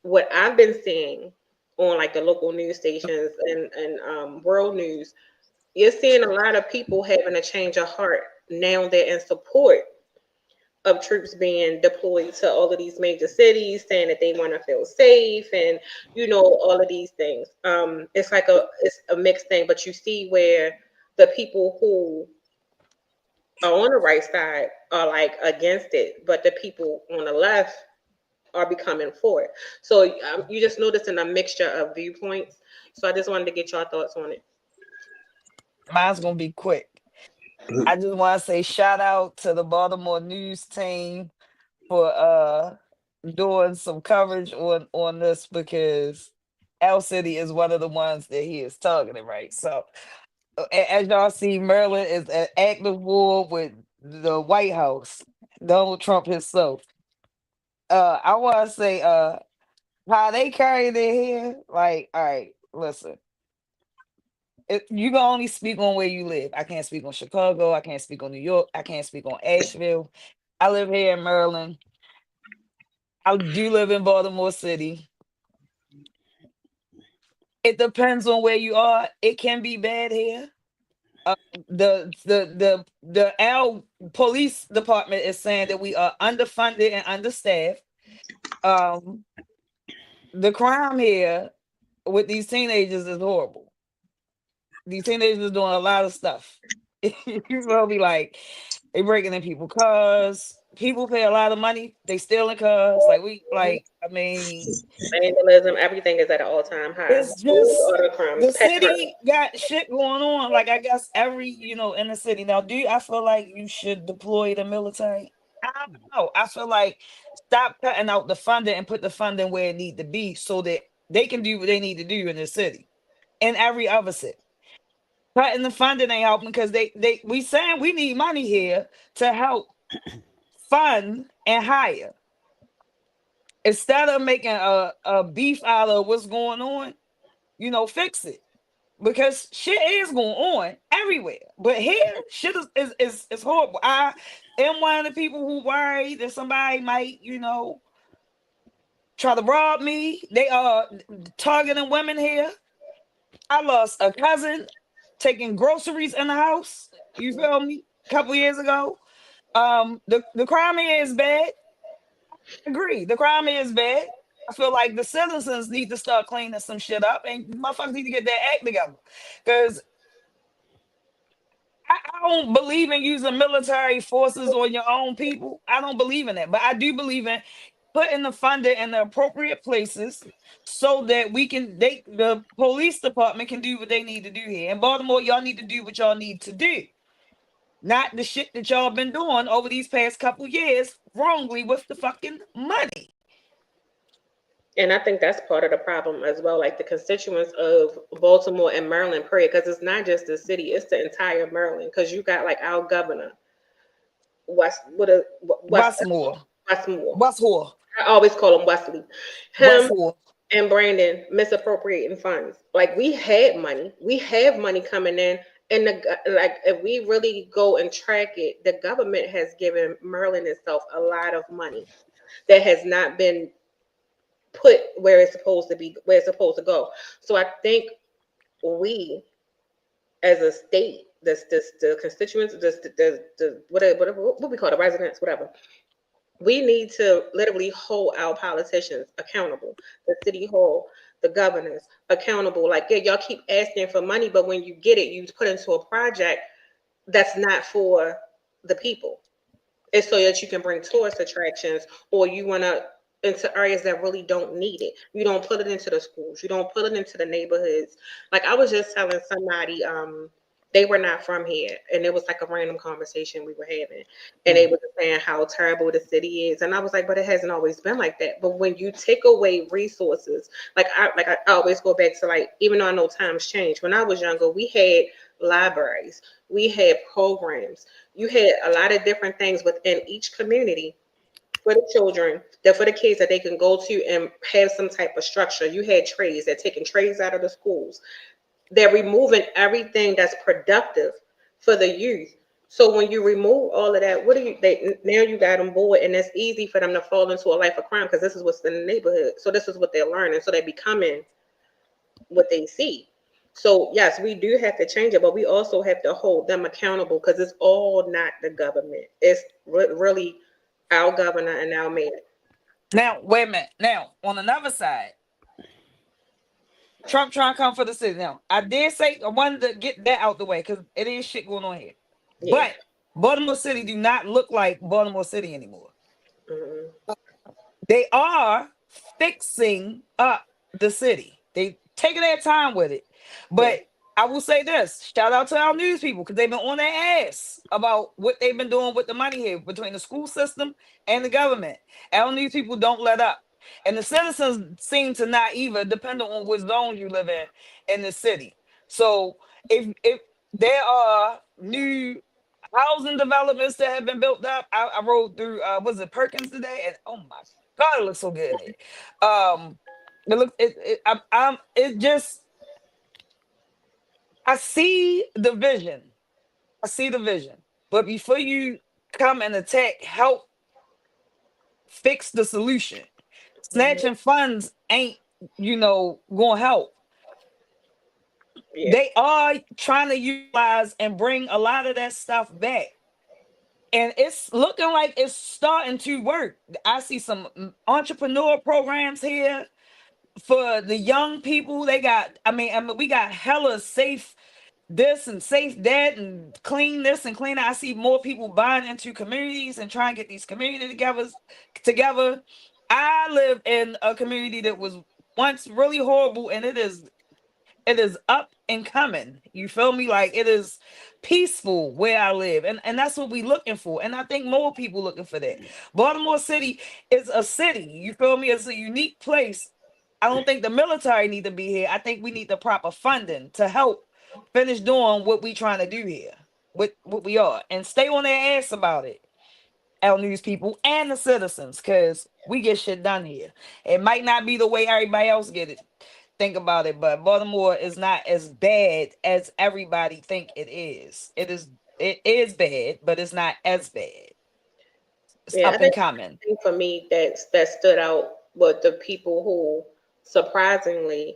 what I've been seeing on like the local news stations and world news. You're seeing a lot of people having a change of heart now. They're in support of troops being deployed to all of these major cities, saying that they want to feel safe and all of these things. It's a mixed thing, but you see where the people who are on the right side are like against it, but the people on the left are becoming for it. So you just noticing a mixture of viewpoints. So I just wanted to get your thoughts on it. Mine's gonna be quick. I just want to say shout out to the Baltimore news team for doing some coverage on this, because L City is one of the ones that he is targeting, right? So as y'all see, Maryland is an active war with the White House, Donald Trump himself. I want to say how they carry their hair. Like, all right, listen. You can only speak on where you live. I can't speak on Chicago. I can't speak on New York. I can't speak on Asheville. I live here in Maryland. I do live in Baltimore City. It depends on where you are. It can be bad here. The L police department is saying that we are underfunded and understaffed. Um, the crime here with these teenagers is horrible. These teenagers are doing a lot of stuff. You will be like, they breaking in people's cars. People pay a lot of money. They stealing cars. I mean, Vandalism, everything is at an all-time high. it's All just the crimes, the pet crimes. city got shit going on. Like, I guess every, in the city. Now, I feel like you should deploy the military? I don't know. I feel like stop cutting out the funding and put the funding where it need to be so that they can do what they need to do in the city and every other city. Cutting the funding ain't helping, because we saying we need money here to help fund and hire. Instead of making a beef out of what's going on, fix it. Because shit is going on everywhere. But here, shit is horrible. I am one of the people who worry that somebody might, try to rob me. They are targeting women here. I lost a cousin taking groceries in the house. You feel me? A couple years ago. The crime here is bad. I agree. The crime here is bad. I feel like the citizens need to start cleaning some shit up, and motherfuckers need to get their act together. Because I don't believe in using military forces on your own people. I don't believe in that. But I do believe in putting the funding in the appropriate places so that the police department can do what they need to do here. In Baltimore, y'all need to do what y'all need to do. Not the shit that y'all been doing over these past couple years wrongly with the fucking money. And I think that's part of the problem as well. Like the constituents of Baltimore and Maryland, period, because it's not just the city; it's the entire Maryland. Because you got like our governor, Westmore. Westmore. Westmore. I always call him Wesley. Him Westmore. and Brandon misappropriating funds. Like we had money, we have money coming in, and like if we really go and track it, the government has given Maryland itself a lot of money that has not been put where it's supposed to be, where it's supposed to go. So I think we, as a state, the constituents, the what we call the residents, whatever, we need to literally hold our politicians accountable, the city hall, the governors accountable. Like, yeah, y'all keep asking for money, but when you get it, you put into a project that's not for the people. It's so that you can bring tourist attractions, or you want to into areas that really don't need it. You don't put it into the schools. You don't put it into the neighborhoods. Like I was just telling somebody, they were not from here, and it was like a random conversation we were having, and they were just saying how terrible the city is, and I was like, but it hasn't always been like that. But when you take away resources, I always go back to, like, even though I know times change. When I was younger, we had libraries, we had programs, you had a lot of different things within each community for the children, that for the kids that they can go to and have some type of structure. You had trades, they're taking trades out of the schools. They're removing everything that's productive for the youth. So when you remove all of that, what do you they now you got them bored, and it's easy for them to fall into a life of crime because this is what's in the neighborhood. So this is what they're learning. So they're becoming what they see. So yes, we do have to change it, but we also have to hold them accountable because it's all not the government. It's really our governor and our mayor. Now, wait a minute. Now, on another side, Trump trying to come for the city. Now, I did say I wanted to get that out the way because it is shit going on here. Yeah. But Baltimore City do not look like Baltimore City anymore. Mhm. They are fixing up the city. They taking their time with it. Yeah. But I will say this: shout out to our news people because they've been on their ass about what they've been doing with the money here between the school system and the government. Our news people don't let up. And the citizens seem to not either, depending on what zone you live in the city. So if there are new housing developments that have been built up, I rode through was it Perkins today, and oh my God, it looks so good in here. It looks it just I see the vision. I see the vision. But before you come and attack, help fix the solution. Mhm. Snatching funds ain't, gonna help. Yeah. They are trying to utilize and bring a lot of that stuff back. And it's looking like it's starting to work. I see some entrepreneur programs here for the young people. They got, I mean, we got hella safe this and safe that and clean this and clean that. I see more people buying into communities and trying to get these community together. I live in a community that was once really horrible, and it is up and coming. You feel me? Like it is peaceful where I live. And that's what we looking for. And I think more people looking for that. Baltimore City is a city. You feel me? It's a unique place. I don't think the military need to be here. I think we need the proper funding to help finish doing what we trying to do here. What we are. And stay on their ass about it. Our news people and the citizens, because we get shit done here. It might not be the way everybody else get it. Think about it, but Baltimore is not as bad as everybody think it is. It is bad, but it's not as bad. It's Yeah, I up and think coming. for me that stood out was the people who surprisingly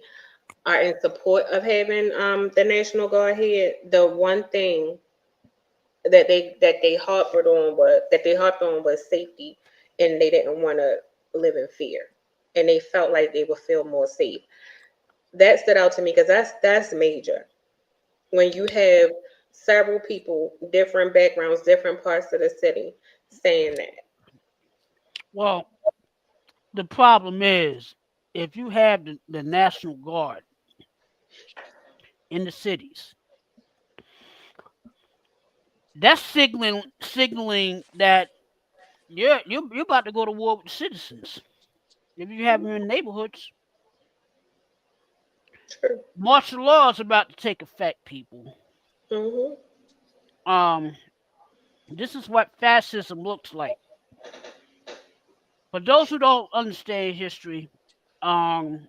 are in support of having the National Guard here. The one thing that they harped on was safety, and they didn't want to live in fear, and they felt like they would feel more safe. That stood out to me because that's major when you have several people, different backgrounds, different parts of the city saying that. Well, the problem is if you have the National Guard in the cities, that's signaling that you're about to go to war with the citizens. If you have them in neighborhoods, True. martial law is about to take effect, people. Hmm. Um, this is what fascism looks like. For those who don't understand history, um,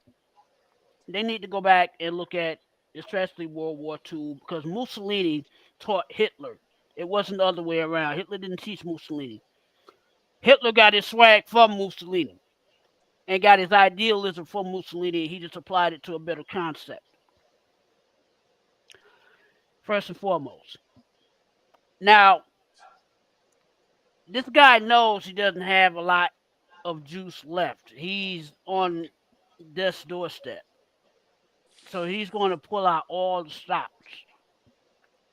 they need to go back and look at especially World War II because Mussolini taught Hitler. It wasn't the other way around. Hitler didn't teach Mussolini. Hitler got his swag from Mussolini and got his idealism from Mussolini. He just applied it to a better concept, first and foremost. Now, this guy knows he doesn't have a lot of juice left. He's on death's doorstep. So he's going to pull out all the stops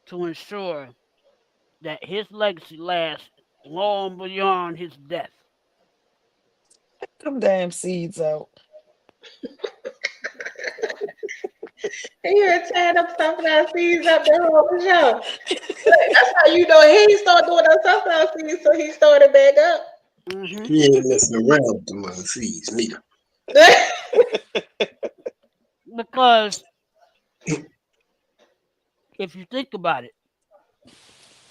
to ensure that his legacy lasts long beyond his death. Them damn seeds out. And you're tearing up sunflower seeds up the whole show. That's how you know he started doing the sunflower seeds, so he started back up. Hmm. He ain't messing around with them seeds neither. Because if you think about it,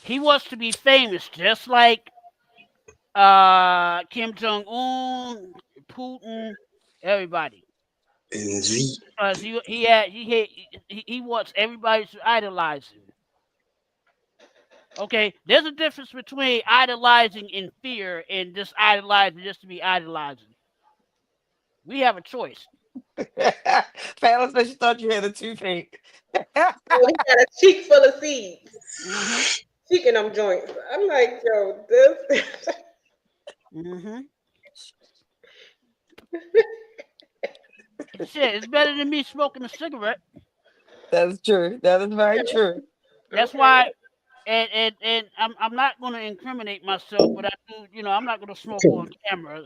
he wants to be famous just like Kim Jong Un, Putin, everybody. And Z. Because he wants everybody to idolize him. Okay, there's a difference between idolizing in fear and just idolizing just to be idolizing. We have a choice. Palace, she thought you had a toothache. Oh, he got a cheek full of seeds. Mm-hmm. Cheeking them joints. I'm like, yo, this. Mm-hmm. Shit, it's better than me smoking a cigarette. That's true. That is very true. That's Okay. why, and I'm not going to incriminate myself, but I do. I'm not going to smoke on camera.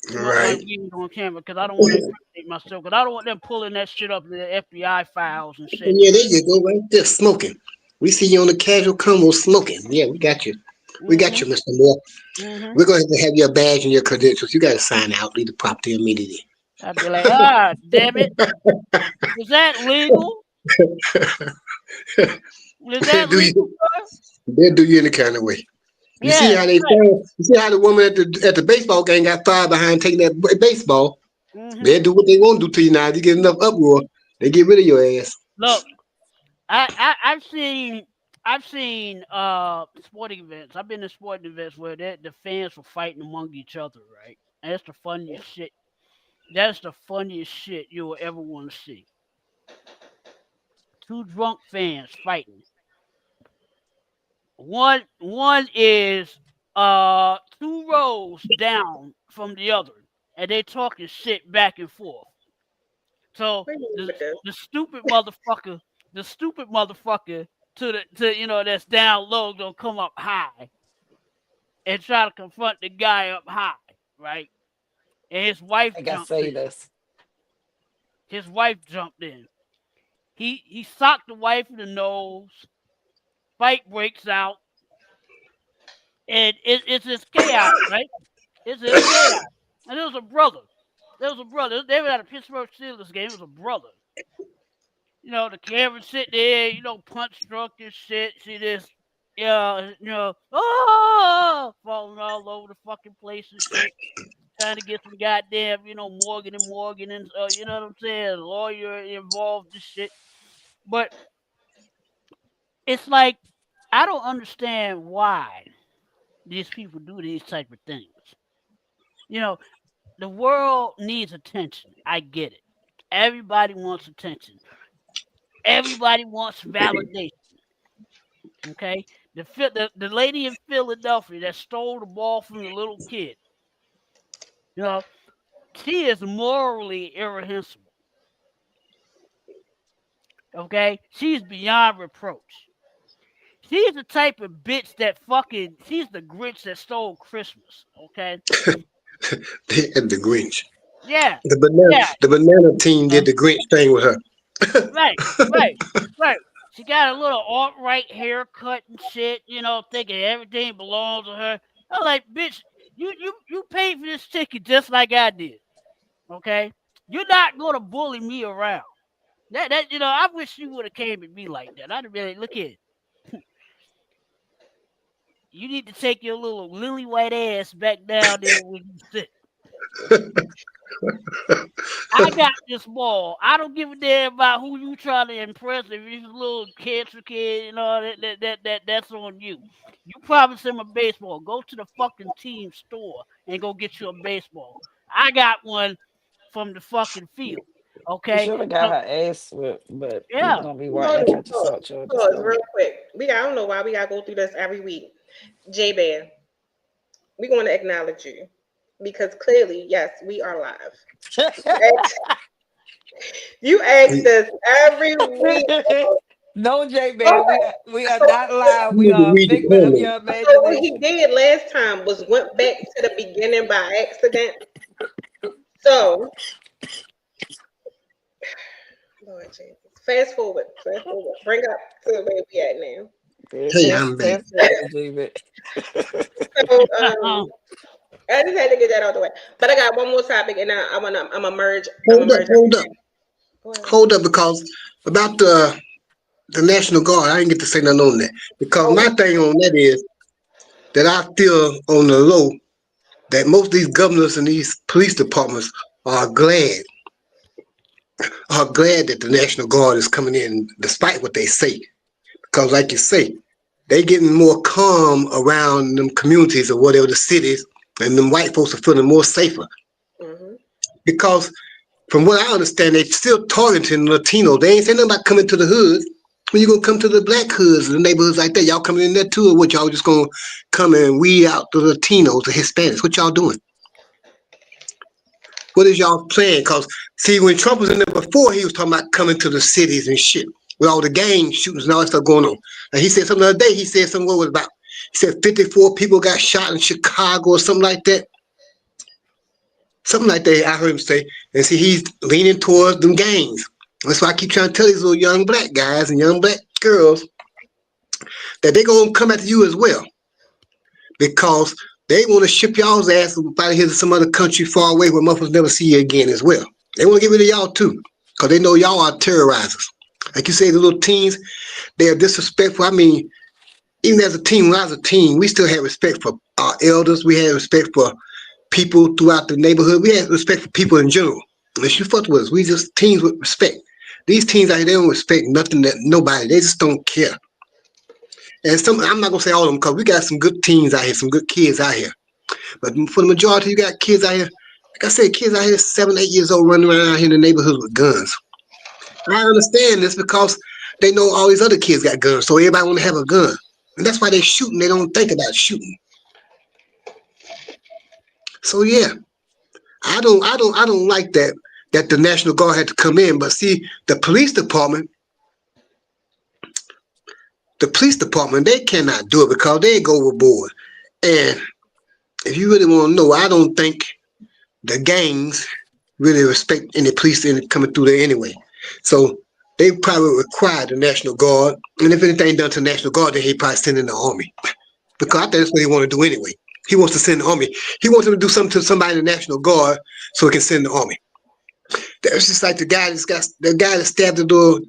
Smoke my Right. weed on camera because I don't want to incriminate myself because I don't want them pulling that shit up in the FBI files and shit. And yeah, there you go, right there, smoking. We see you on the casual combo smoking. Yeah, we got you. We got Mm-hmm. you, Mr. Moore. Mm-hmm. We're going to have your badge and your credentials. You got to sign out, leave the property immediately. I'd be like, damn it, is that legal? Is that do legal, you? sir? They'll do you any kind of way. You see Yeah, how they right. fired? You see how the woman at the baseball game got fired behind taking that baseball? Mm-hmm. They'll do what they want to do to you now. If you get enough uproar, they get rid of your ass. Look, I've seen sporting events. I've been to sporting events where the fans were fighting among each other, right? And that's the funniest shit. That's the funniest shit you'll ever want to see. Two drunk fans fighting. One is 2 rows down from the other, and they talking shit back and forth. So Where you the with this? the stupid motherfucker to that's down low gonna come up high and try to confront the guy up high, right? And his wife I gotta jumps say in. this. His wife jumped in. He socked the wife in the nose. Fight breaks out, and it's just chaos, right? It's just chaos. And there was a brother. There was a brother. They were at a Pittsburgh Steelers game. It was a brother. The camera sit there, punch drunk and shit. See this, yeah, falling all over the fucking place and shit. Trying to get some goddamn, Morgan and Morgan and, you know what I'm saying, lawyer involved and shit. But it's like, I don't understand why these people do these type of things. You know, the world needs attention. I get it. Everybody wants attention. Everybody wants validation. Okay, the lady in Philadelphia that stole the ball from the little kid. You know, she is morally irreprehensible. Okay, she's beyond reproach. She's the type of bitch that she's the Grinch that stole Christmas. Okay, And the Grinch. yeah, The banana, yeah, the banana team uh, did the Grinch thing with her. right, right, right. She got a little alt-right haircut and shit. Thinking everything belongs to her. I'm like, bitch, you paid for this ticket just like I did. Okay, you're not gonna bully me around. I wish you would have came at me like that. I'd have been like, look here, you need to take your little lily white ass back down there where you sit. I got this ball. I don't give a damn about who you trying to impress. If he's a little cancer kid, that's on you. You promised him a baseball. Go to the fucking team store and go get you a baseball. I got one from the fucking field. She Okay. should have got So her ass whipped, but yeah. people gonna be Hold wanting to on, catch a pause, salt charges pause, though. real quick. I don't know why we gotta go through this every week. J Bear, we want to acknowledge you because clearly, yes, we are live. You ask You this every week. No, J Okay, man, we are so not live. We need to are a read the figment of comment. your so what he imagination. did last time was went back to the beginning by accident. So, Lord Jesus, fast forward, bring up to where we at now. Yeah, Hey, fast, I'm back. fast forward, J man. So, I just had to get that out the way. But I got one more topic, and I'm a merge. I'm a Hold up, merge. hold up, Go ahead. hold up, because about the National Guard, I didn't get to say nothing on that. Because Oh, my thing on that is that I feel on the low that most of these governors and these police departments are glad that the National Guard is coming in, despite what they say. Because, like you say, they getting more calm around them communities or whatever the cities, and them white folks are feeling more safer. Mm-hmm. Because, from what I understand, they still targeting Latinos. They ain't saying nothing about coming to the hoods. When you gonna come to the black hoods, the neighborhoods like that, y'all coming in there too, or what y'all just gonna come and weed out the Latinos, the Hispanics? What y'all doing? What is y'all playing? Because, see, when Trump was in there before, he was talking about coming to the cities and shit with all the gang shootings and all that stuff going on. And he said something the other day, he said something, what was it about? He said 54 people got shot in Chicago or something like that. Something like that, I heard him say. And see, he's leaning towards them gangs. That's why I keep trying to tell these little young black guys and young black girls that they're going to come after you as well. Because they want to ship y'all's ass out of here to some other country far away where motherfuckers never see you again as well. They want to get rid of y'all too, because they know y'all are terrorizers. Like you say, the little teens, they are disrespectful. I mean, even as a teen, when I was a teen, we still had respect for our elders. We had respect for people throughout the neighborhood. We had respect for people in general. Unless you fucked with us, we just teens with respect. These teens out here, they don't respect nothing, that nobody. They just don't care. And I'm not gonna say all of them, because we got some good teens out here, some good kids out here. But for the majority, you got kids out here. Like I said, kids out here 7, 8 years old running around out here in the neighborhoods with guns. And I understand this because they know all these other kids got guns, so everybody want to have a gun, and that's why they shooting. They don't think about shooting. So yeah, I don't like that the National Guard had to come in. But see, the police department, they cannot do it because they go overboard. And if you really want to know, I don't think the gangs really respect any police coming through there anyway. So they probably require the National Guard. And if anything done to the National Guard, then he probably send in the army. Because I think that's what he want to do anyway. He wants to send the army. He wants them to do something to somebody in the National Guard so he can send the army. That's just like the guy that stabbed the little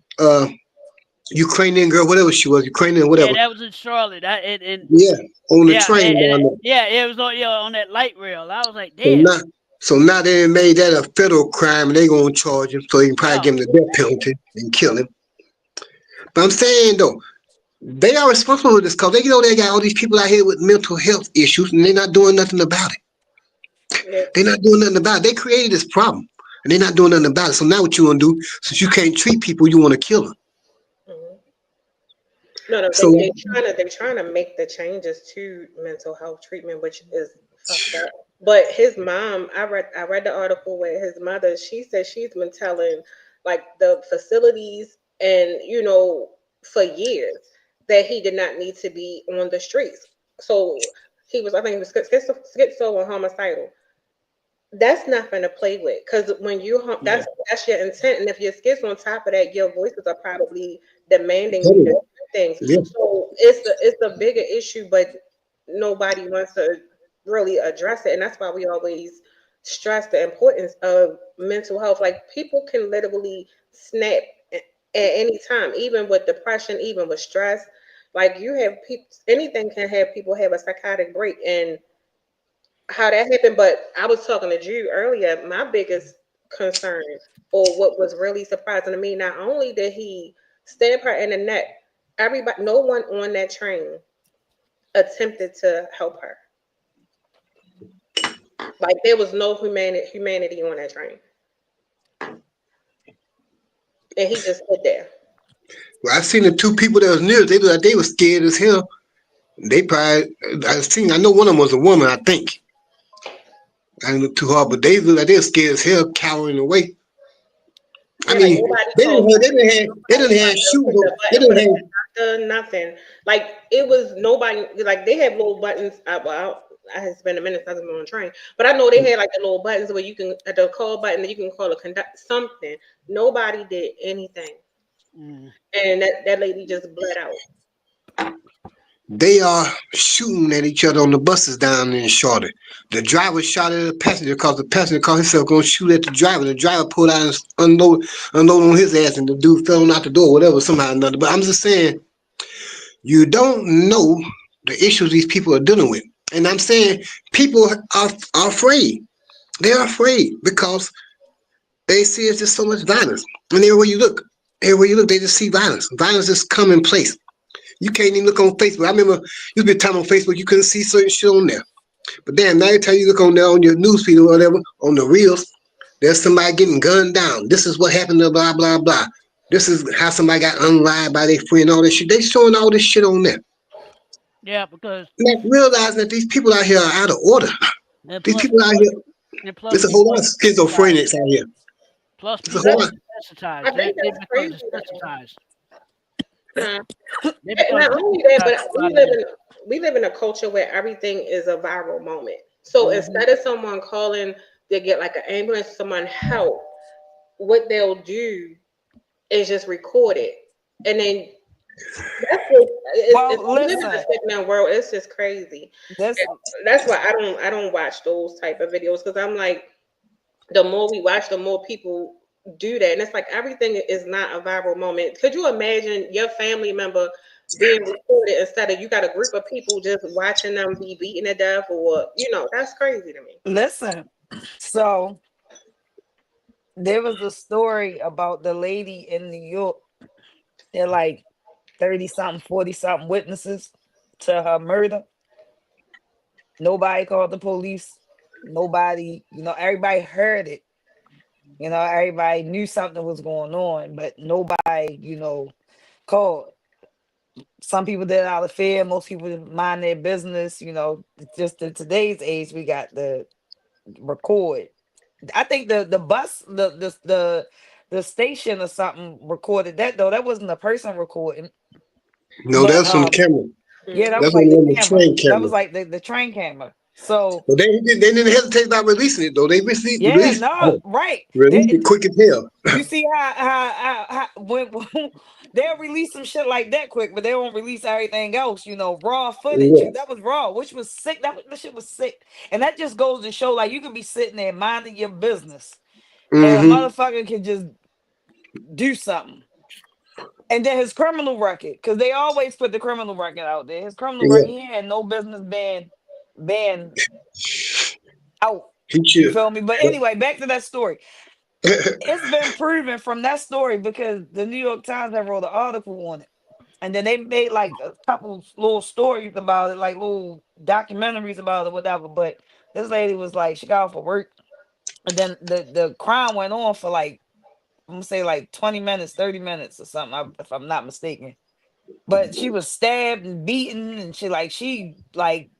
Ukrainian girl, whatever she was, Ukrainian, whatever. Yeah, that was in Charlotte. Yeah, on the train down there. Yeah, it was on that light rail. I was like, damn. So now they made that a federal crime, and they gonna charge him, so they can probably give him the death penalty and kill him. But I'm saying though, they are responsible for this because they know they got all these people out here with mental health issues, and they're not doing nothing about it. Yeah. They're not doing nothing about it. They created this problem, and they're not doing nothing about it. So now what you want to do, since you can't treat people, you want to kill them. No, So- they're trying to make the changes to mental health treatment, which is fucked up. But his mom, I read the article where his mother, she said she's been telling like the facilities and for years that he did not need to be on the streets. So I think he was schizo and homicidal. That's nothing to play with, because when that's your intent, and if you're schizo on top of that, your voices are probably demanding you to do things. Yeah. So it's a bigger issue, but nobody wants to really address it, and that's why we always stress the importance of mental health. Like, people can literally snap at any time, even with depression, even with stress. Like, you have people, anything can have people have a psychotic break, and how that happened. But I was talking to Jude earlier. My biggest concern, or what was really surprising to me, not only did he stab her in the neck, no one on that train attempted to help her. Like, there was no humanity on that train, and he just stood there. Well, I seen the two people that was near. They were scared as hell. They probably, I know one of them was a woman, I think. I didn't look too hard, but they looked like they were scared as hell, cowering away. I mean, they didn't have shoes. They didn't have nothing. Like, it was nobody. Like, they have little buttons. It's been a minute since I've been on a train, but I know they had like the little buttons where you can, the call button that you can call a conduct something. Nobody did anything, and that lady just bled out. They are shooting at each other on the buses down in Charlotte. The driver shot at the passenger because the passenger called himself going to shoot at the driver. The driver pulled out and unloaded on his ass, and the dude fell out the door, whatever, somehow or another. But I'm just saying, you don't know the issues these people are dealing with. And I'm saying people are afraid. They're afraid because they see it's just so much violence. And everywhere you look, they just see violence. Violence is commonplace. You can't even look on Facebook. I remember you be time on Facebook, you couldn't see certain shit on there. But damn, now every time you look on there on your newsfeed or whatever, on the reels, there's somebody getting gunned down. This is what happened to blah blah blah. This is how somebody got unlied by their friend, all this shit. They showing all this shit on there. Yeah, because Not realizing that these people out here are out of order. and These plus people out here, and plus there's a whole people lot are of desensitized. schizophrenics out here. Plus There's a people whole That's, are lot. desensitized. I They think they that's become crazy though. desensitized. Huh? They become Not only that, desensitized but to a lot of this. we live in a culture where everything is a viral moment. So Hmm. instead of someone calling to get like an ambulance, someone help, what they'll do is just record it, and then that's what it's Well, we live in a listen, sickening world. It's just crazy. this That's why I don't watch those type of videos because I'm like the more we watch, the more people do that. And it's like everything is not a viral moment. Could you imagine your family member being recorded instead of you got a group of people just watching them be beaten to death or that's crazy to me. listen. So there was a story about the lady in New York. They're like 30 something, 40 something witnesses to her murder. Nobody called the police. Nobody, everybody heard it. Everybody knew something was going on, but nobody, called. Some people did it out of fear. Most people didn't mind their business. Just in today's age, we got the record. I think the bus, the station or something recorded that though. That wasn't a person recording, No, but that's from the camera. yeah, that was That's Hmm. like the one of the camera. train That was camera. like the train camera. So But they didn't hesitate about releasing it though. They released yeah, no, right. released it quick as hell. You see how when they'll release some shit like that quick, but they won't release everything else. Raw footage. Yeah. That was raw, which was sick. That shit was sick, and that just goes to show like you can be sitting there minding your business, and a Mm-hmm. motherfucker can just do something. And then his criminal record, because they always put the criminal record out there. His criminal record, Yeah. he had no business being out. He You should. feel me? But anyway, back to that story. It's been proven from that story because the New York Times have wrote an article on it. And then they made like a couple little stories about it, like little documentaries about it, whatever. But this lady was like, she got off of work. And then the crime went on for like, I'm gonna say like 20 minutes, 30 minutes or something, if I'm not mistaken. But she was stabbed and beaten, and she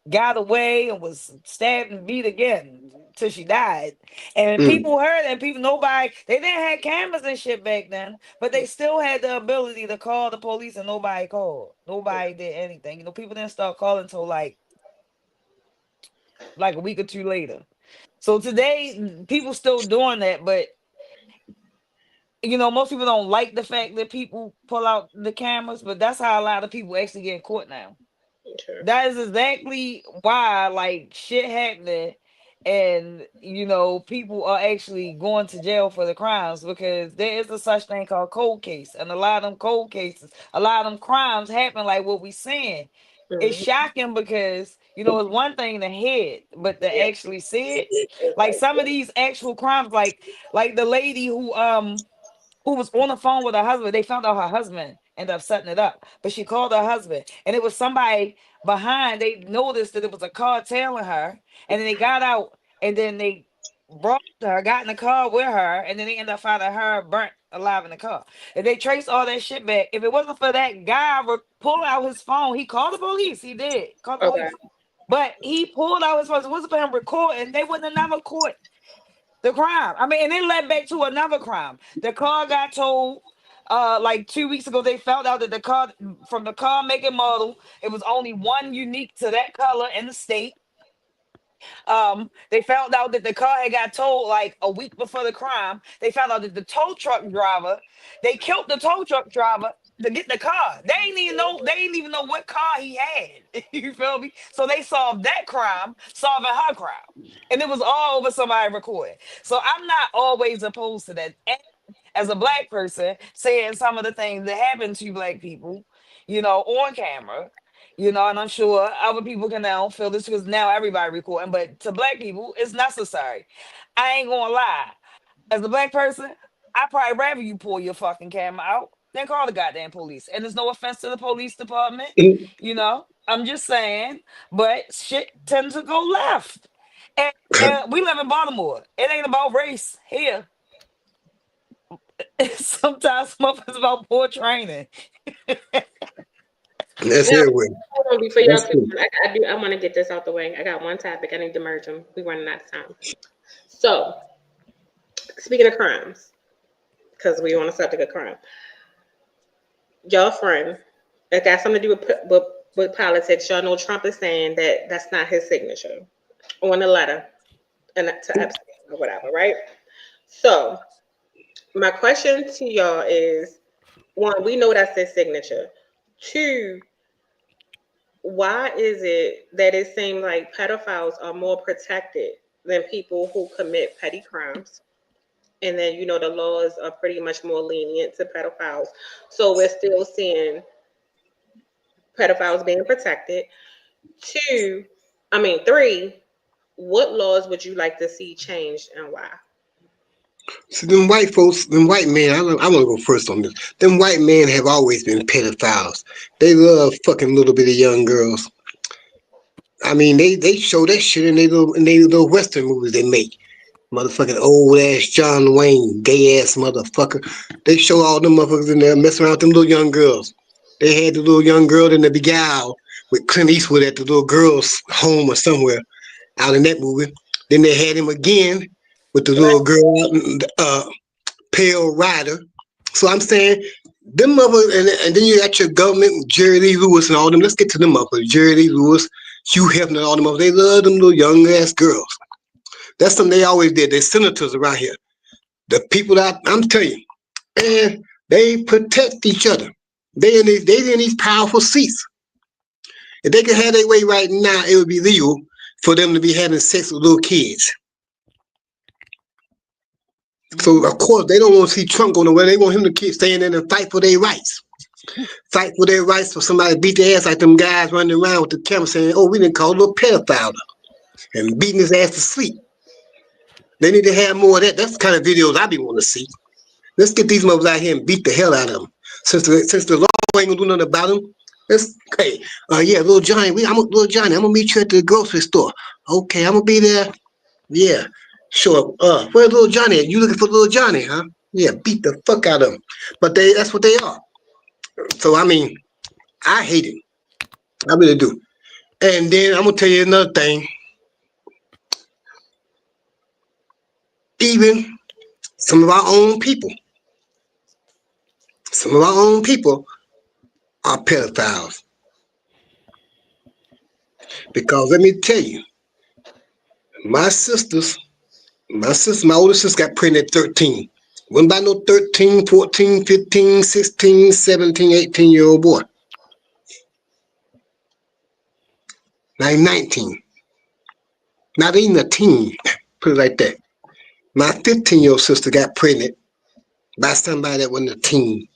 got away and was stabbed and beat again till she died. And Mm. people heard, and people nobody they didn't have cameras and shit back then, but they still had the ability to call the police, and nobody called. Nobody did anything. People didn't start calling until like a week or two later. So today, people still doing that, but most people don't like the fact that people pull out the cameras, but that's how a lot of people actually get in court now. Sure. That is exactly why, like, shit happening, and people are actually going to jail for the crimes because there is a such thing called cold case, and a lot of them cold cases, a lot of them crimes happen like what we seeing. It's Hmm. shocking because it's one thing to hear it, but to Yeah. actually see it, like some of these actual crimes, like the lady who was on the phone with her husband. They found out her husband ended up setting it up, but she called her husband, and it was somebody behind. They noticed that it was a car tailing her, and then they got out, and then they brought her, got in the car with her, and then they ended up finding her burnt alive in the car. And they traced all that shit back. If it wasn't for that guy pulling out his phone, he called the police. He did call the Okay. police, but he pulled out his phone. It wasn't for him recording. They wouldn't have never caught the crime. I mean, and it led back to another crime. The car got towed. Like 2 weeks ago, they found out that the car from the car making model, it was only one unique to that color in the state. They found out that the car had got towed like a week before the crime. They found out that the tow truck driver, they killed the tow truck driver to get the car. They ain't even know what car he had. You feel me? So they solved that crime, solving her crime. And it was all over somebody recording. So I'm not always opposed to that. And as a black person, saying some of the things that happen to black people, on camera. And I'm sure other people can now feel this because now everybody recording. But to black people, it's necessary. I ain't gonna lie. As a black person, I probably rather you pull your fucking camera out than call the goddamn police. And there's no offense to the police department, I'm just saying, but shit tends to go left. And we live in Baltimore. It ain't about race here. Sometimes it's about poor training. That's Now, everywhere. hold on, before y'all That's keep true. going, I want to get this out the way. I got one topic. I need to merge them. We running out of time. So, speaking of crimes, because we on the subject of crime, y'all friend, it got something to do with politics. Y'all know Trump is saying that that's not his signature on the letter and to Epstein or whatever, right? So, my question to y'all is: one, we know that's his signature. Two, why is it that it seems like pedophiles are more protected than people who commit petty crimes? And then, the laws are pretty much more lenient to pedophiles. So we're still seeing pedophiles being protected. Two, three, what laws would you like to see changed and why? See, them white folks, them white men, I want to go first on this. Them white men have always been pedophiles. They love fucking little bitty young girls. I mean, they show that shit in they little Western movies they make. Motherfucking old ass John Wayne, gay ass motherfucker. They show all them motherfuckers in there messing around with them little young girls. They had the little young girl in the beguile with Clint Eastwood at the little girl's home or somewhere out in that movie. Then they had him again with the little girl out in Pale Rider. So I'm saying them mother and then you got your government, Jerry Lee Lewis and all them. Let's get to them motherfuckers. Jerry Lee Lewis, Hugh Hefner, and all them motherfuckers. They love them little young ass girls. That's something they always did. They're senators around here. The people that I'm telling you, and they protect each other. They in these powerful seats. If they could have their way right now, it would be legal for them to be having sex with little kids. So of course they don't want to see Trump going nowhere. They want him to keep staying in and fight for their rights. Fight for their rights for somebody to beat their ass like them guys running around with the camera saying, "Oh, we didn't call a little pedophile," and beating his ass to sleep. They need to have more of that. That's the kind of videos I be wanting to see. Let's get these mothers out here and beat the hell out of them. Since the law ain't gonna do nothing about them, let's yeah, little Johnny, little Johnny. I'm gonna meet you at the grocery store. Okay, I'm gonna be there. Yeah, sure. Where's little Johnny at? You looking for little Johnny, huh? Yeah, beat the fuck out of them. But that's what they are. So I mean, I hate it. I really do. And then I'm gonna tell you another thing. Even some of our own people, some of our own people are pedophiles. Because let me tell you, my sisters, my older sister got pregnant at 13. Wasn't by no 13, 14, 15, 16, 17, 18-year-old boy. Like 19. Not even a teen. Put it like that. My 15-year-old sister got pregnant by somebody that wasn't a teen.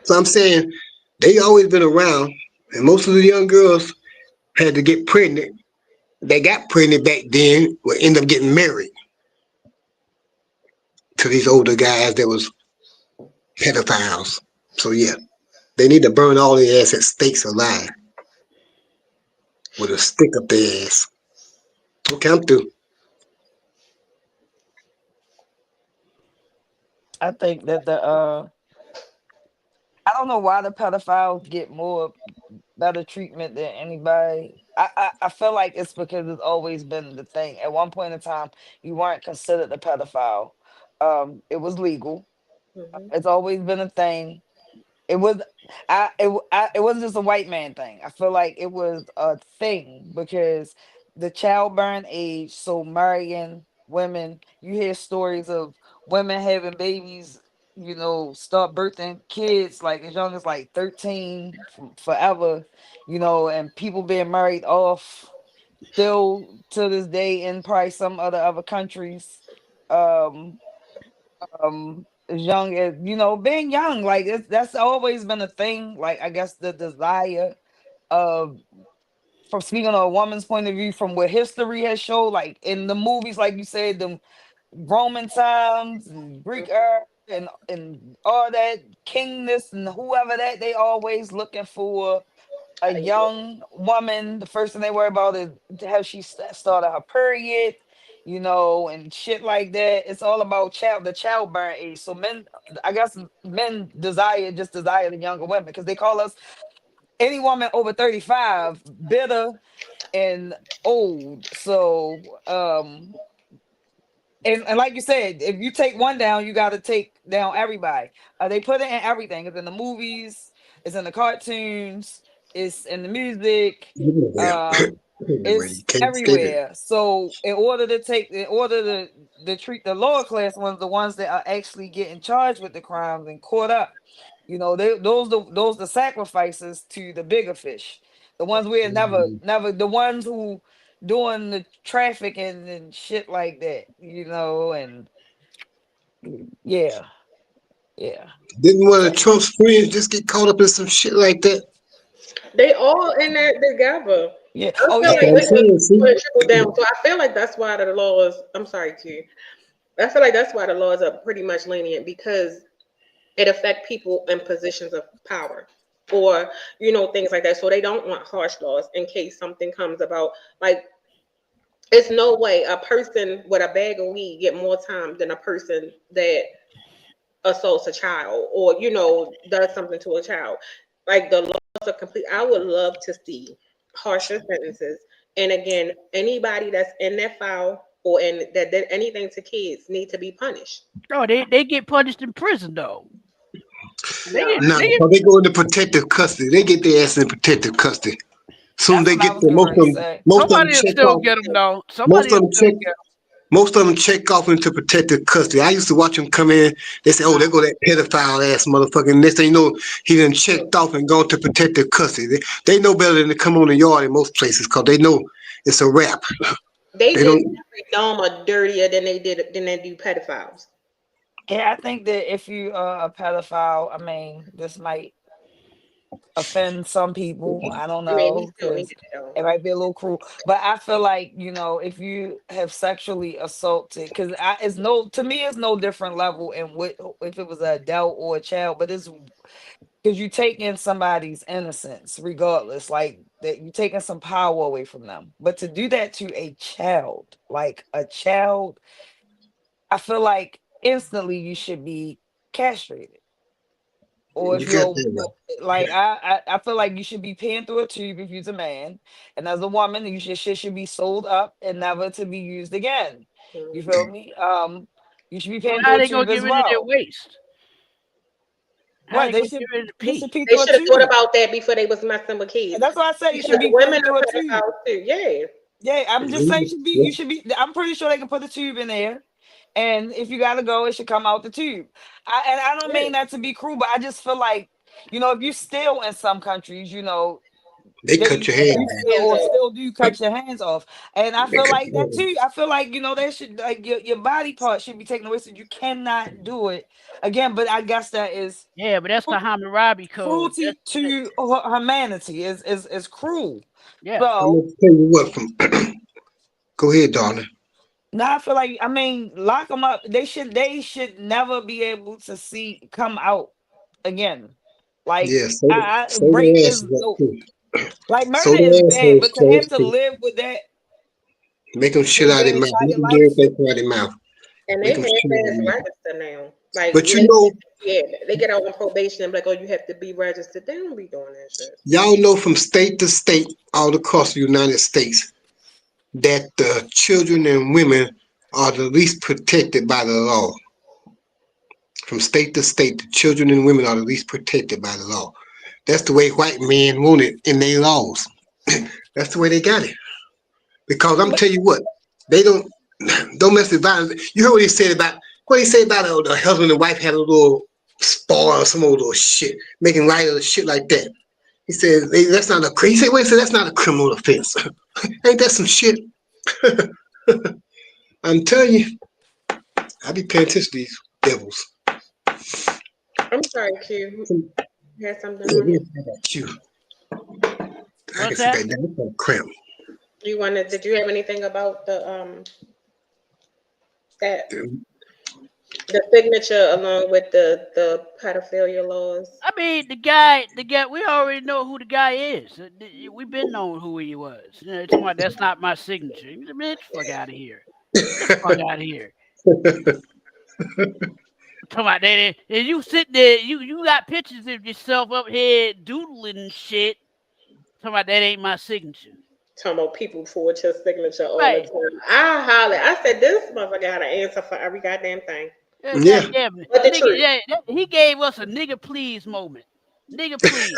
So I'm saying they always been around, and most of the young girls had to get pregnant. They got pregnant back then, would end up getting married to these older guys that was pedophiles. So yeah, they need to burn all their ass at stakes alive with a stick up their ass. Okay, I'm through. I think that I don't know why the pedophiles get more better treatment than anybody. I feel like it's because it's always been the thing. At one point in time, you weren't considered a pedophile. It was legal. Hmm. It's always been a thing. It was it wasn't just a white man thing. I feel like it was a thing because the childbearing age, so marrying women, you hear stories of women having babies, start birthing kids like as young as like 13 forever, and people being married off still to this day in probably some other countries. Um as young as being young, like that's always been a thing, like I guess the desire uh from speaking on a woman's point of view, from what history has showed, like in the movies, like you said, the Roman times and Greek era and all that kingness and whoever that, they always looking for a young woman. The first thing they worry about is how she started her period, and shit like that. It's all about the childbearing age. So men, I guess men desire the younger women because they call us any woman over 35 bitter and old. So and like you said, if you take one down, you got to take down everybody. They put it in everything. It's in the movies, it's in the cartoons, it's in the music, Everywhere. um, Everywhere. You it's can't escape it. everywhere. So in order to treat the lower class ones, the ones that are actually getting charged with the crimes and caught up, those the sacrifices to the bigger fish, the ones we're never the ones who doing the trafficking and shit like that, and yeah, yeah, Didn't one of so Trump's friends just get caught up in some shit like that? They all in that together. yeah. I Oh feel That's yeah, like what I'm they just saying. put it See, trickle down. So I feel like that's why the laws. I'm sorry, Q. I feel like that's why the laws are pretty much lenient because it affect people in positions of power or things like that. So they don't want harsh laws in case something comes about. Like it's no way a person with a bag of weed get more time than a person that assaults a child or does something to a child. Like the laws are complete. I would love to see harsher sentences. And again, anybody that's in that file or in that did anything to kids need to be punished. Oh, they get punished in prison though. They No, get nah, they get because they go into protective custody. They get their ass in protective custody. Soon as that's they what I get was there, getting ready to say. most of them somebody will check still off. get them though. Most Somebody of will them still check. get Most of them check off into protective custody. I used to watch them come in. They say, "Oh, there go that pedophile ass motherfucker." And next thing you know, he done checked off and gone to protective custody. They know better than to come on the yard in most places because they know it's a wrap. they They did don't. Jeffrey Dahmer dirtier than they do pedophiles. Yeah, I think that if you are a pedophile, I mean, this might offend some people. I don't I mean, he know still needed because it though. it might be a little cruel, but I feel like if you have sexually assaulted, because it's no to me it's no different level in what if it was an adult or a child, but it's because you taking somebody's innocence, regardless, like that you taking some power away from them. But to do that to a child, like a child, I feel like instantly you should be castrated. Or if You got you're that right. like I feel like you should be paying through a tube if you're a man, and as a woman, you should be sold up and never to be used again. You Mhm. feel me? You should be so paying how through a they gonna tube get as rid of their well. waste? How What they they gonna should get rid of the they should pee? pee They through a should have thought tube. about that before they was messing with And kids. that's why I say you should Because be paying women through are a tube. pedophiles too. Yeah. Yeah, I'm just saying you Yeah. should be. I'm pretty sure they can put a tube in there, and if you gotta go, it should come out the tube. And I don't Yeah. mean that to be cruel, but I just feel like if you still in some countries, They cut they your hand you off. still Hands or off. still do cut your hands off, and I They feel cut like your that hand too. I feel like that should like your body part should be taken away, so you cannot do it again. But I guess that is Yeah, but that's the cru- Hammurabi code. cruelty to humanity is cruel. Yeah. I'm So gonna tell you what. From go ahead, darling. now I feel like I mean lock them up. They should never be able to come out again. Like Yeah, so rape their is asses up no too. like So murder is their bad, but assholes to have close to too. live with that Make them shit for out of your their mouth. Make entire them do life. everything out of their mouth. And they Make them have shit out of fast their mouth. register now. Like But you know, yeah, they get out on probation and be like, oh, you have to be registered. They don't be doing that shit. y'all know from state to state, all across the United States, that the children and women are the least protected by the law. From state to state, the children and women are the least protected by the law. That's the way white men want it in their laws. That's the way they got it. Because I'm But tell you what, they don't mess with violence. You heard what he said about the husband and wife had a little spar or some old little shit, making light of the shit like that. He said that's not a he said, wait, so that's not a criminal offense. Ain't that some shit? I'm telling you, I be paying attention to these devils. I'm sorry, Q. You had something Yeah, on yeah, you? I got you. I can What's sit that? back down. That's cramp. Did you have anything about that the signature along with the pedophilia laws? I mean, the guy. We already know who the guy is. We've been knowing who he was. You know, talking about that's not my signature. Man, get the fuck out of here. Get the fuck out of here. Talking about that, and you sit there. You got pictures of yourself up here doodling and shit. Talking about that ain't my signature. Talking about people forge his signature all the Right. time. I hollered. I said, this motherfucker got an answer for every goddamn thing. Yeah, Yeah. goddamn it. But the Nigga, truth. yeah, he gave us a nigga please moment. Nigga please.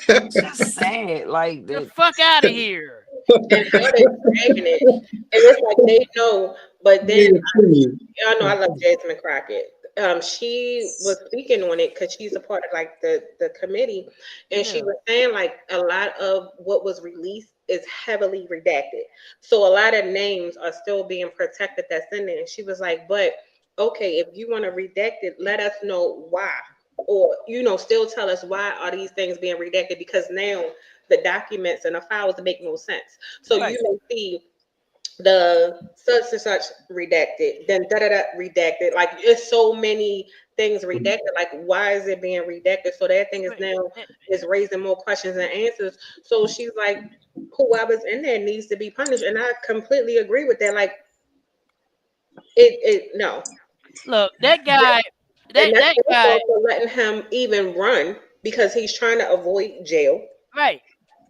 It's just sad. Like The that. fuck out of here. And how they dragging it. And it's like they know, but then Nigga, please. y'all know I love Jasmine Crockett. She was speaking on it because she's a part of like the committee, and she Yeah. was saying like a lot of what was released is heavily redacted. So a lot of names are still being protected that's in there. And she was like, but okay, if you want to redact it, let us know why. Or still tell us why are these things being redacted because now the documents and the files make no sense. So you Right. may see the such and such redacted, then da da da redacted. Like it's so many things redacted. Like why is it being redacted? So that thing is Right. now is raising more questions and answers. So she's like, whoever's in there needs to be punished, and I completely agree with that. Like it no, Look, that guy, and that's that his guy, fault for letting him even run because he's trying to avoid jail. right.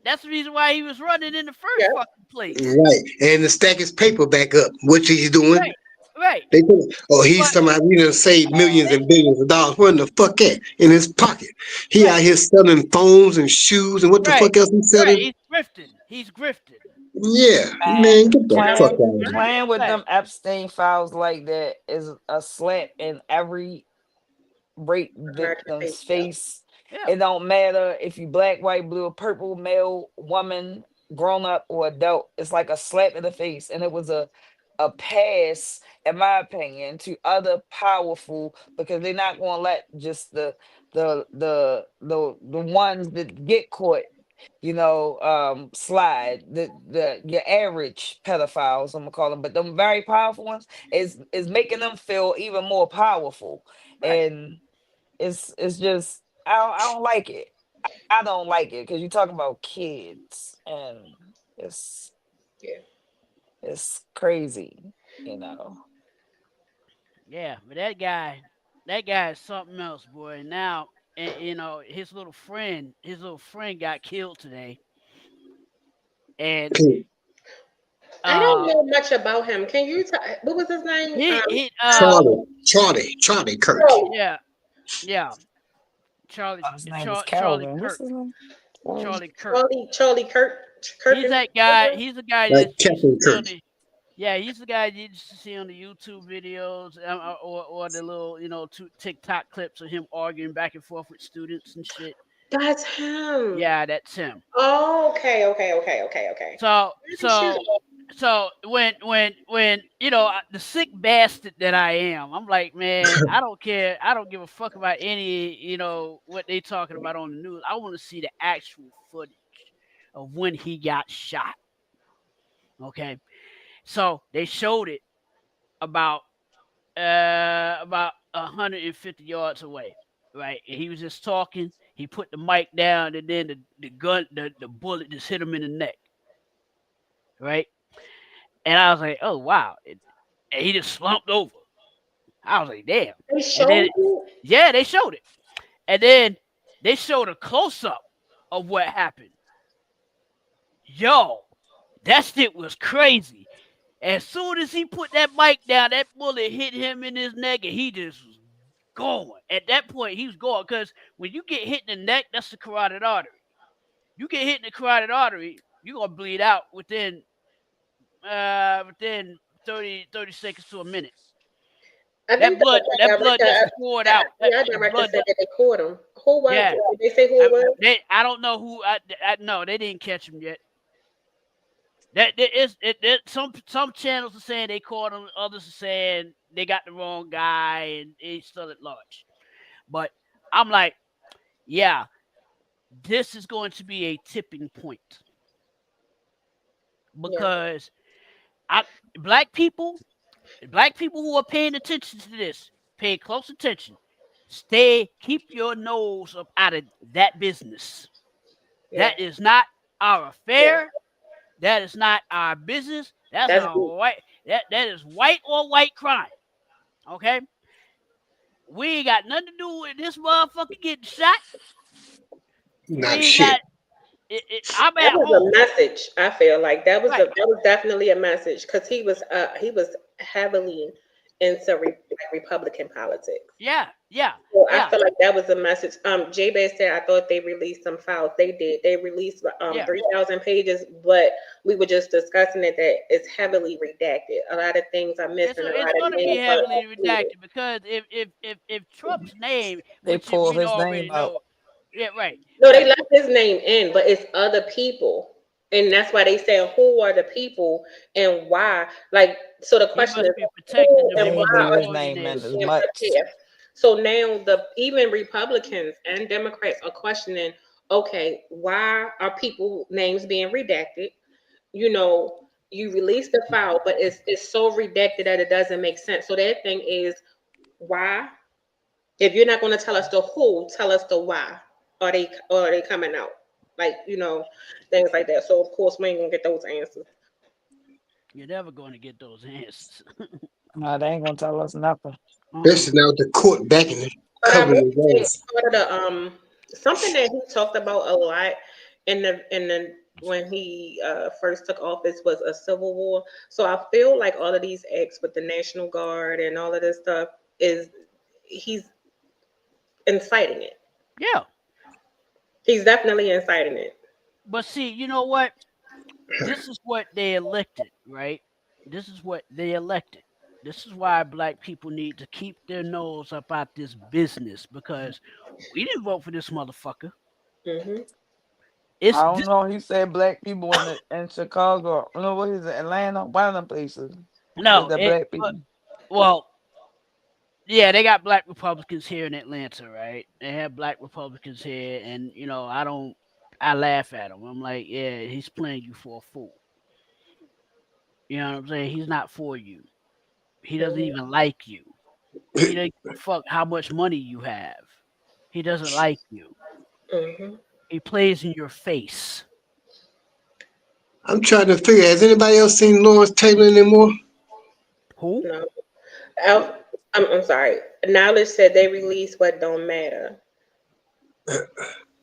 That's the reason why he was running in the Yeah, first fucking place. Right. And to stack his paper back up, which he's doing. Right. Right. They put, oh, he's But somebody we done saved millions that, and billions of dollars. Where in the fuck at? In his pocket. He out right. here selling phones and shoes and what the Right. fuck else he Right. selling? He's grifting. He's grifting. Yeah, Man, man, get the yeah. fuck playing out of here. playing with Right. them Epstein files like that is a slap in every rape American face. victim's Yeah. face. Yeah. It don't matter if you black, white, blue, or purple, male, woman, grown up, or adult. It's like a slap in the face. And it was a pass, in my opinion, to other powerful because they're not gonna let just the ones that get caught, slide. The your average pedophiles, I'm gonna call them, but them very powerful ones is making them feel even more powerful. Right. And it's just I don't like it. I don't like it because you're talking about kids and it's Yeah. it's crazy, you know. Yeah. But that guy is something else, boy. Now, and his little friend got killed today, and I don't uh, know much about him. Can you tell what was his name? he Charlie Kirk. Charlie. yeah, yeah, Oh, his name is Charlie Calvin. What's Kirk, his name? Calvin. Charlie Kirk. Charlie He's Kirk. that guy. He's the guy Like that you used to Captain see Kirk. on the yeah. He's the guy you used to see on the YouTube videos or the little TikTok clips of him arguing back and forth with students and shit. That's him. Yeah, that's him. Oh, okay. So Pretty sure. so so when the sick bastard that I am, I'm like, man, I don't care. I don't give a fuck about any what they talking about on the news. I want to see the actual footage of when he got shot. Okay, so they showed it about 150 yards away, right? And he was just talking. He put the mic down, and then the bullet just hit him in the neck, right? And I was like, oh wow, and he just slumped over. I was like, damn. They And showed then you. yeah, they showed it, and then they showed a close up of what happened. Yo, that shit was crazy. As soon as he put that mic down, that bullet hit him in his neck, and he just was going. At that point, he was going because when you get hit in the neck, that's the carotid artery. You get hit in the carotid artery, you're gonna bleed out within 30 seconds to a minute. I think That blood just poured out. our That director blood, said that they caught him. Who was yeah. it? Did they say who it was? I don't know who. No, they didn't catch him yet. Some channels are saying they caught him. Others are saying they got the wrong guy and he's still at large. But I'm like, yeah, this is going to be a tipping point Yeah. because I, black people, black people who are paying attention to this, pay close attention. Keep your nose up out of that business. Yeah. That is not our Yeah. affair. That is not our business. That's That's a deep. white. That is white or white crime. Okay, we ain't got nothing to do with this motherfucker getting shot. We Not ain't shit. got. I'm That at was home. a message. I feel like Right. that was definitely a message because he was heavily into Republican politics. Yeah. Yeah. So I Yeah. feel like that was a message. J Bass said I thought they released some files. They did. They released Yeah. 3,000 pages, but we were just discussing it that it's heavily redacted. A lot of things are missing. A It's lot of going to be names are heavily included. redacted because if Trump's name, They which if pull we his already name out. know, yeah, right, No, they right. left his name in, but it's other people. And that's why they say who are the people and why. Like, so the He question is must be protecting who them They and from ain't why leave are his these name in people millionaires. as being much. put there? So now the even Republicans and Democrats are questioning, okay, why are people names being redacted? You know, you release the file, but it's so redacted that it doesn't make sense. So that thing is why? If you're not going to tell us the who, tell us the why. Are they coming out? Like, things like that. So of course we ain't gonna get those answers. You're never going to get those answers. No, they ain't gonna tell us nothing. Uh-uh. Especially now with the court backing it, But I covering really his think ass. part of the something that he talked about a lot in the when he first took office was a civil war. So I feel like all of these acts with the National Guard and all of this stuff is he's inciting it. Yeah. He's definitely inciting it. But see, you know what? This is what they elected, right? This is what they elected. This is why black people need to keep their nose up out this business because we didn't vote for this motherfucker. Hmm. It's I don't this. know. He said black people in Chicago. No, what is it? Atlanta? One of them places. Is No, that black people? well, yeah, they got black Republicans here in Atlanta, right? They have black Republicans here, and I laugh at him. I'm like, yeah, he's playing you for a fool. You know what I'm saying? He's not for you. He doesn't even like you. He doesn't give a fuck how much money you have. He doesn't like you. Hmm. He plays in your face. I'm trying to figure, has anybody else seen Lawrence Taylor anymore? Who? No. Alf, I'm sorry. Knowledge said they release what don't matter.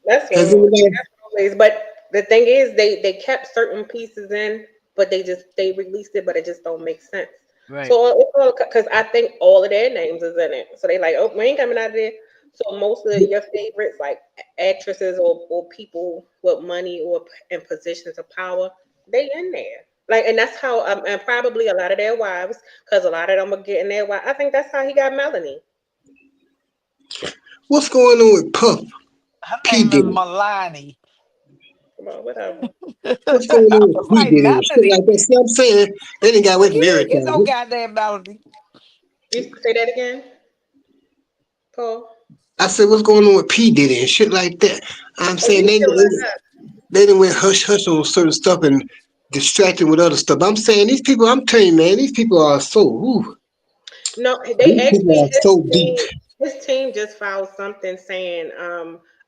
That's Has wrong. anybody? That's always. But the thing is, they kept certain pieces in, but they released it, but it just don't make sense. Right. So it's all because I think all of their names is in it. So they like, oh, we ain't coming out of there. So most of your favorites, like actresses or people with money or in positions of power, they in there. Like, and that's how, and probably a lot of their wives, because a lot of them are getting their wife. I think that's how he got Melanie. What's going on with Puff? Her P name is Diddy. Milani. Come on, whatever. What's going I on with was P like Diddy and shit like Melody. that? See what I'm saying? They didn't got away He from didn't get no everything. goddamn Melody. You say that again, Paul? I said, what's going on with P Diddy and shit like that? I'm Oh, saying he's still locked up. they didn't went hush hush on certain stuff and distracted with other stuff. I'm saying these people, I'm telling you, man, these people are so, No, they these people actually are so deep. his team just filed something saying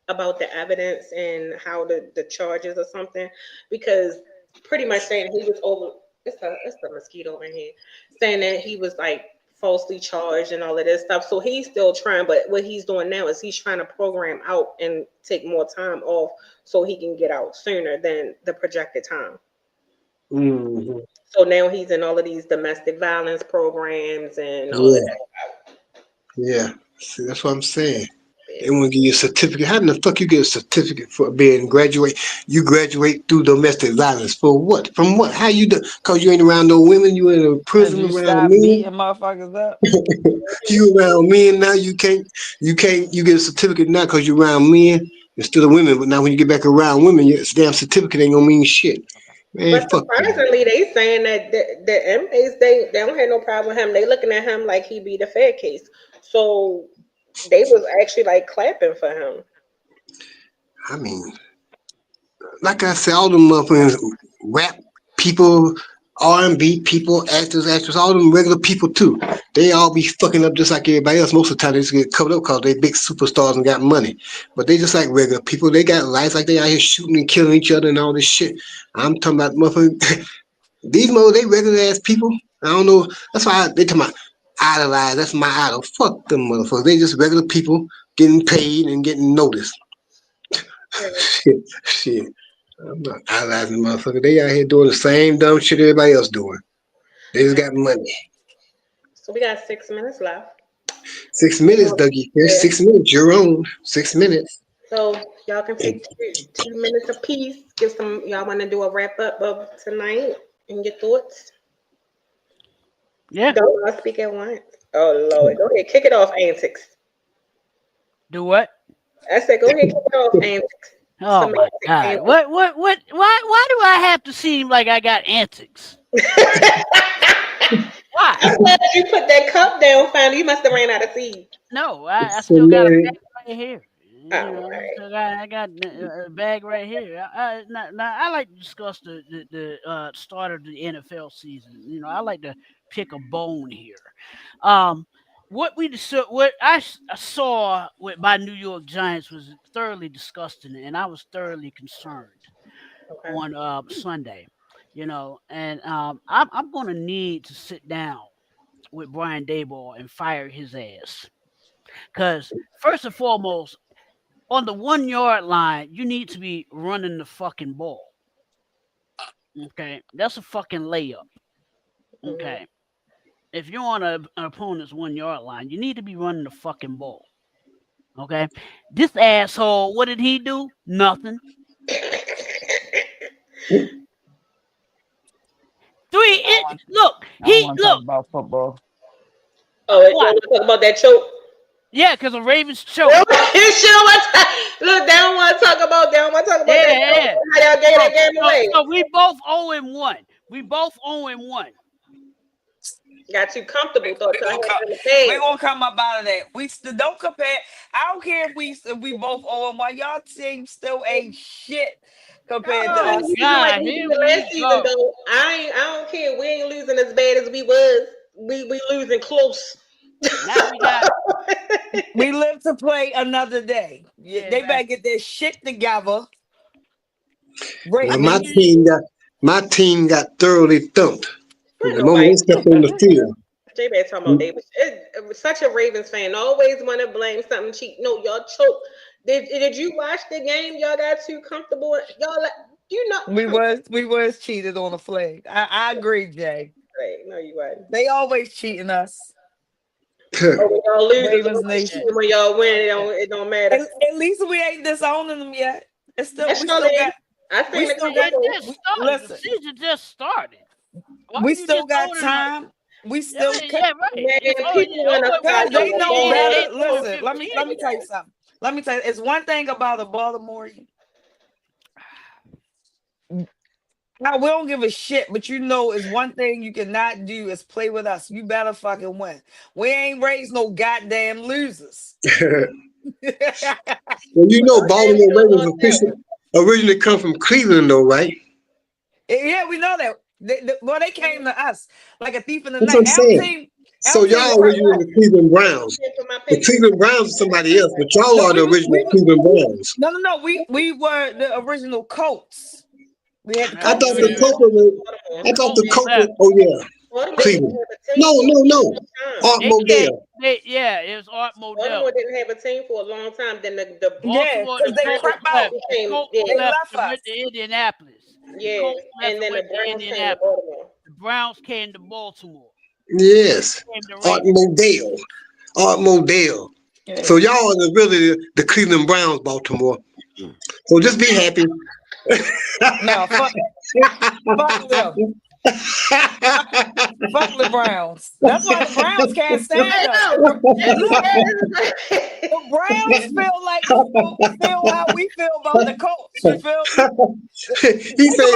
about the evidence and how the charges or something because pretty much saying he was over it's a mosquito in here saying that he was like falsely charged and all of this stuff. So he's still trying, but what he's doing now is he's trying to program out and take more time off so he can get out sooner than the projected time. Hmm. So now he's in all of these domestic violence programs and all of Yeah, that. yeah. See, that's what I'm saying. They Yeah. want to give you a certificate. How in the fuck you get a certificate for being graduate? You graduate through domestic violence for what? From what? How you do? Cause you ain't around no women. You in a Cause prison you around stop men. beating motherfuckers up. You around men now. You can't. You can't. You get a certificate now because you around men instead of women. But now when you get back around women, your damn certificate ain't gonna mean shit. Man, But fuck that. surprisingly, they saying that the inmates they don't have no problem with him. They looking at him like he be the Fed case. So they was actually like clapping for him. I mean, like I said, all them motherfuckers, rap people, R&B people, actors, all them regular people too. They all be fucking up just like everybody else. Most of the time, they just get covered up because they big superstars and got money. But they just like regular people. They got lives like they out here shooting and killing each other and all this shit. I'm talking about motherfuckers. These they regular ass people. I don't know. That's why they talking about idolize. That's my idol. Fuck them motherfuckers. They just regular people getting paid and getting noticed. Shit. I'm not idolizing motherfucker. They out here doing the same dumb shit everybody else doing. They just got money. So we got 6 minutes left. 6 minutes, Dougie. There's 6 minutes. You're on. 6 minutes. So y'all can take 2 minutes apiece. Give some. Y'all want to do a wrap up of tonight and your thoughts? Yeah. Don't all speak at once. Oh Lord, go ahead, kick it off, antics. Do what? I said, go ahead, kick it off, antics. Oh my God! Antics. What? Why do I have to seem like I got antics? Why? I'm glad you put that cup down. Finally, you must have ran out of seeds. No, I still got a bag right here. You know, Right. I got a bag right here. Now I like to discuss the start of the NFL season. You know, I like to pick a bone here. What I saw with my New York Giants was thoroughly disgusting, and I was thoroughly concerned Okay. on Sunday. You know, and I'm going to need to sit down with Brian Daboll and fire his ass. Because first and foremost, on the 1 yard line, you need to be running the fucking ball. Okay, that's a fucking layup. Okay, if you're on an opponent's 1 yard line, you need to be running the fucking ball. Okay, this asshole, what did he do? Nothing. Look, I want to talk about football. Oh, you want to talk about that choke? Yeah, because the Ravens choke. Look, they don't want to talk about. They don't want to talk about that. Choke. How y'all gave that game away? So we both 0-1. We both 0-1. Got too comfortable. We gonna come up out of that. We still don't compare. I don't care if we both 0-1. Y'all team still ain't shit compared to us. God, last season though, I don't care. We ain't losing as bad as we was. We losing close. Now we got. We live to play another day. Yeah, they better get their shit together. Well, my team got thoroughly thumped. The moment they stepped on the field. J-Bad talking about Davis. It was such a Ravens fan. Always want to blame something cheap. No, y'all choked. Did you watch the game? Y'all got too comfortable. Y'all, we was cheated on the flag. I agree, Jay. Right. No, you wasn't. They always cheating us. When y'all lose, when y'all win, it don't matter. At least we ain't disowning them yet. It's still Listen, the season just started. We still got time. We still right. They know better. Listen, let me tell you something. Let me tell you, it's one thing about a Baltimorean. Now, we don't give a shit, but you know, it's one thing you cannot do is play with us. You better fucking win. We ain't raised no goddamn losers. Well, you know, Baltimore Ravens originally come from Cleveland, though, right? Yeah, we know that. They came to us like a thief in the That's night. what I'm saying. So y'all originally the Cleveland Browns. The Cleveland Browns are somebody else, but y'all are the original Cleveland Browns. No. We were the original Colts. We had the I thought the Colts. Oh yeah, Cleveland. No. Art Modell. It was Art Modell. Baltimore didn't have a team for a long time. Then the Baltimore, they crap out. The Colts left and went to Indianapolis. Yeah, and then the Browns came to Baltimore. The Browns came to Baltimore. Yes, Art Modell. Yeah. So y'all are really the Cleveland Browns, Baltimore. So just be happy. No, fuck them. Fuck the Browns. That's why the Browns can't stand us. The Browns feel how we feel about the Colts. You feel me? He said,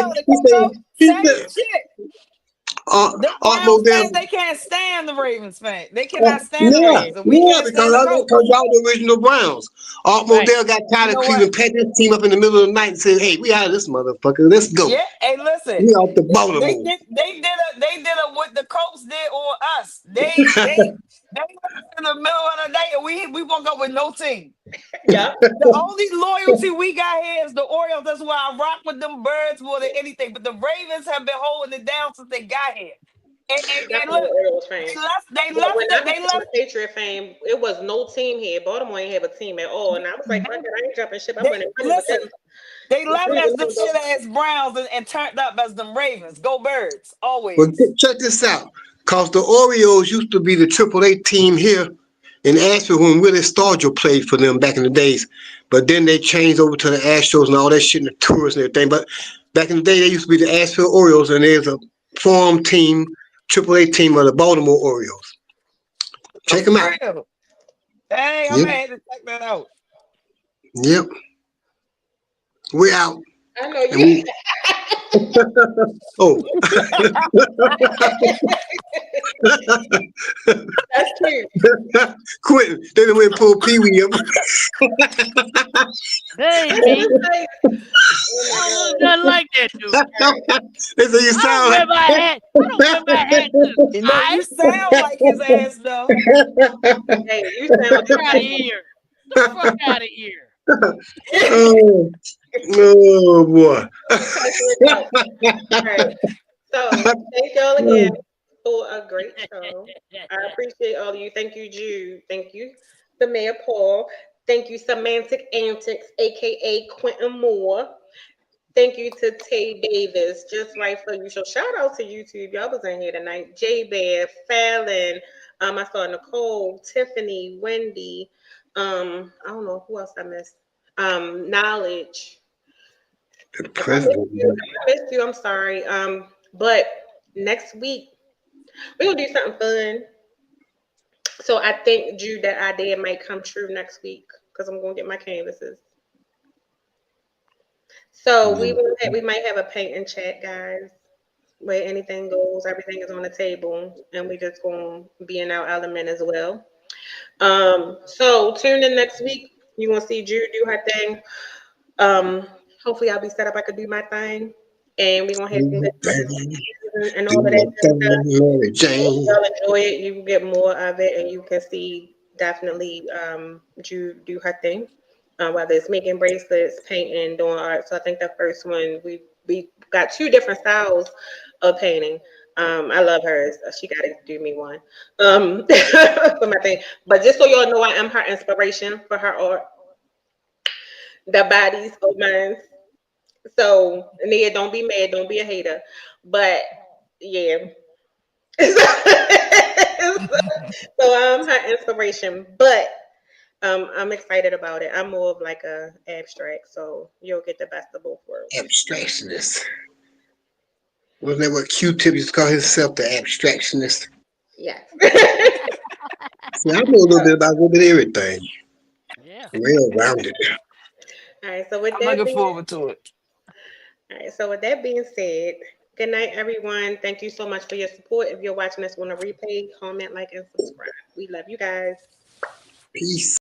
The Art Browns Modell. fans, they can't stand the Ravens fans. They cannot stand the Yeah, Ravens, and we can't stand the because Colts. y'all the original Browns. Art Right. Modell got You tired of know Cleveland, what? packed his team up in the middle of the night and said, "Hey, we out of this motherfucker. Let's go. Yeah, hey, listen. We out to They Baltimore." did they did a what the Colts did on us. They left in the middle of the day and we woke up with no team. Yeah. The only loyalty we got here is the Orioles. That's why I rock with them birds more than anything. But the Ravens have been holding it down since they got here. And Definitely look, an Orioles fan. they But when left I they became left a Patriot fan, it was no team here. Baltimore ain't have a team at all. And I was like, they, fuck it, I ain't jumping ship. I'm they running money with listen. them. They We left losing as them them, though. shit ass Browns and turned up as them Ravens. Go Birds, But always. check this out, cause the Orioles used to be the AAA team here in Asheville when Willie Stargell played for them back in the days. But then they changed over to the Astros and all that shit and the tours and everything. But back in the day, they used to be the Asheville Orioles, and there's a farm team, AAA team of the Baltimore Orioles. Check them out. Real. Dang, I'm Yep, gonna have to check that out. yep. We're out, I know and you. we. Oh, That's cute. Quentin, they done went and pulled Pee Wee up. That ain't I me. was like, oh I my don't look God. nothing like that dude. They say you I don't sound wear like. my hat. I don't wear my hat to the You know, you eye. sound like his ass though. Hey, you sound Fuck just out of like here. The fuck out of here. Oh, oh boy. cuss it out. All right. So thank y'all again for a great show. I appreciate all of you. Thank you, Jude. Thank you, the Mayor Paul. Thank you, Semantic Antics, aka Quentin Moore. Thank you to Tay Davis, just right for you. So shout out to YouTube. Y'all was in here tonight. J Bear, Fallon. I saw Nicole, Tiffany, Wendy. I don't know who else I missed. Knowledge. The If I missed president. you, I'm sorry. But next week we're gonna do something fun. So I think Jude, that idea might come true next week because I'm gonna get my canvases. So we might have a paint and chat, guys, where anything goes, everything is on the table, and we just gonna be in our element as well. So tune in next week. You're gonna see Jude do her thing. Hopefully I'll be set up. I could do my thing, and we're gonna have some good and Do all of that your good stuff. thing, Mary Hope Jane. y'all enjoy it. You will get more of it, and you can see definitely Jude do her thing. Whether it's making bracelets, painting, doing art. So I think the first one we got two different styles of painting. I love hers. She got to do me one for my thing. But just so y'all know, I am her inspiration for her art. The bodies of mine. So Nia, don't be mad, don't be a hater. But yeah. So I'm her inspiration, but I'm excited about it. I'm more of like a abstract, so you'll get the best of both worlds. Abstractionist. Wasn't that what Q-Tip used to call himself, the abstractionist? Yes. See, I know a little bit about a little bit of everything. Yeah. Well rounded. All right. So with I'm that looking being forward to it. all right, so with that being said, good night, everyone. Thank you so much for your support. If you're watching this on a replay, comment, like, and subscribe. We love you guys. Peace.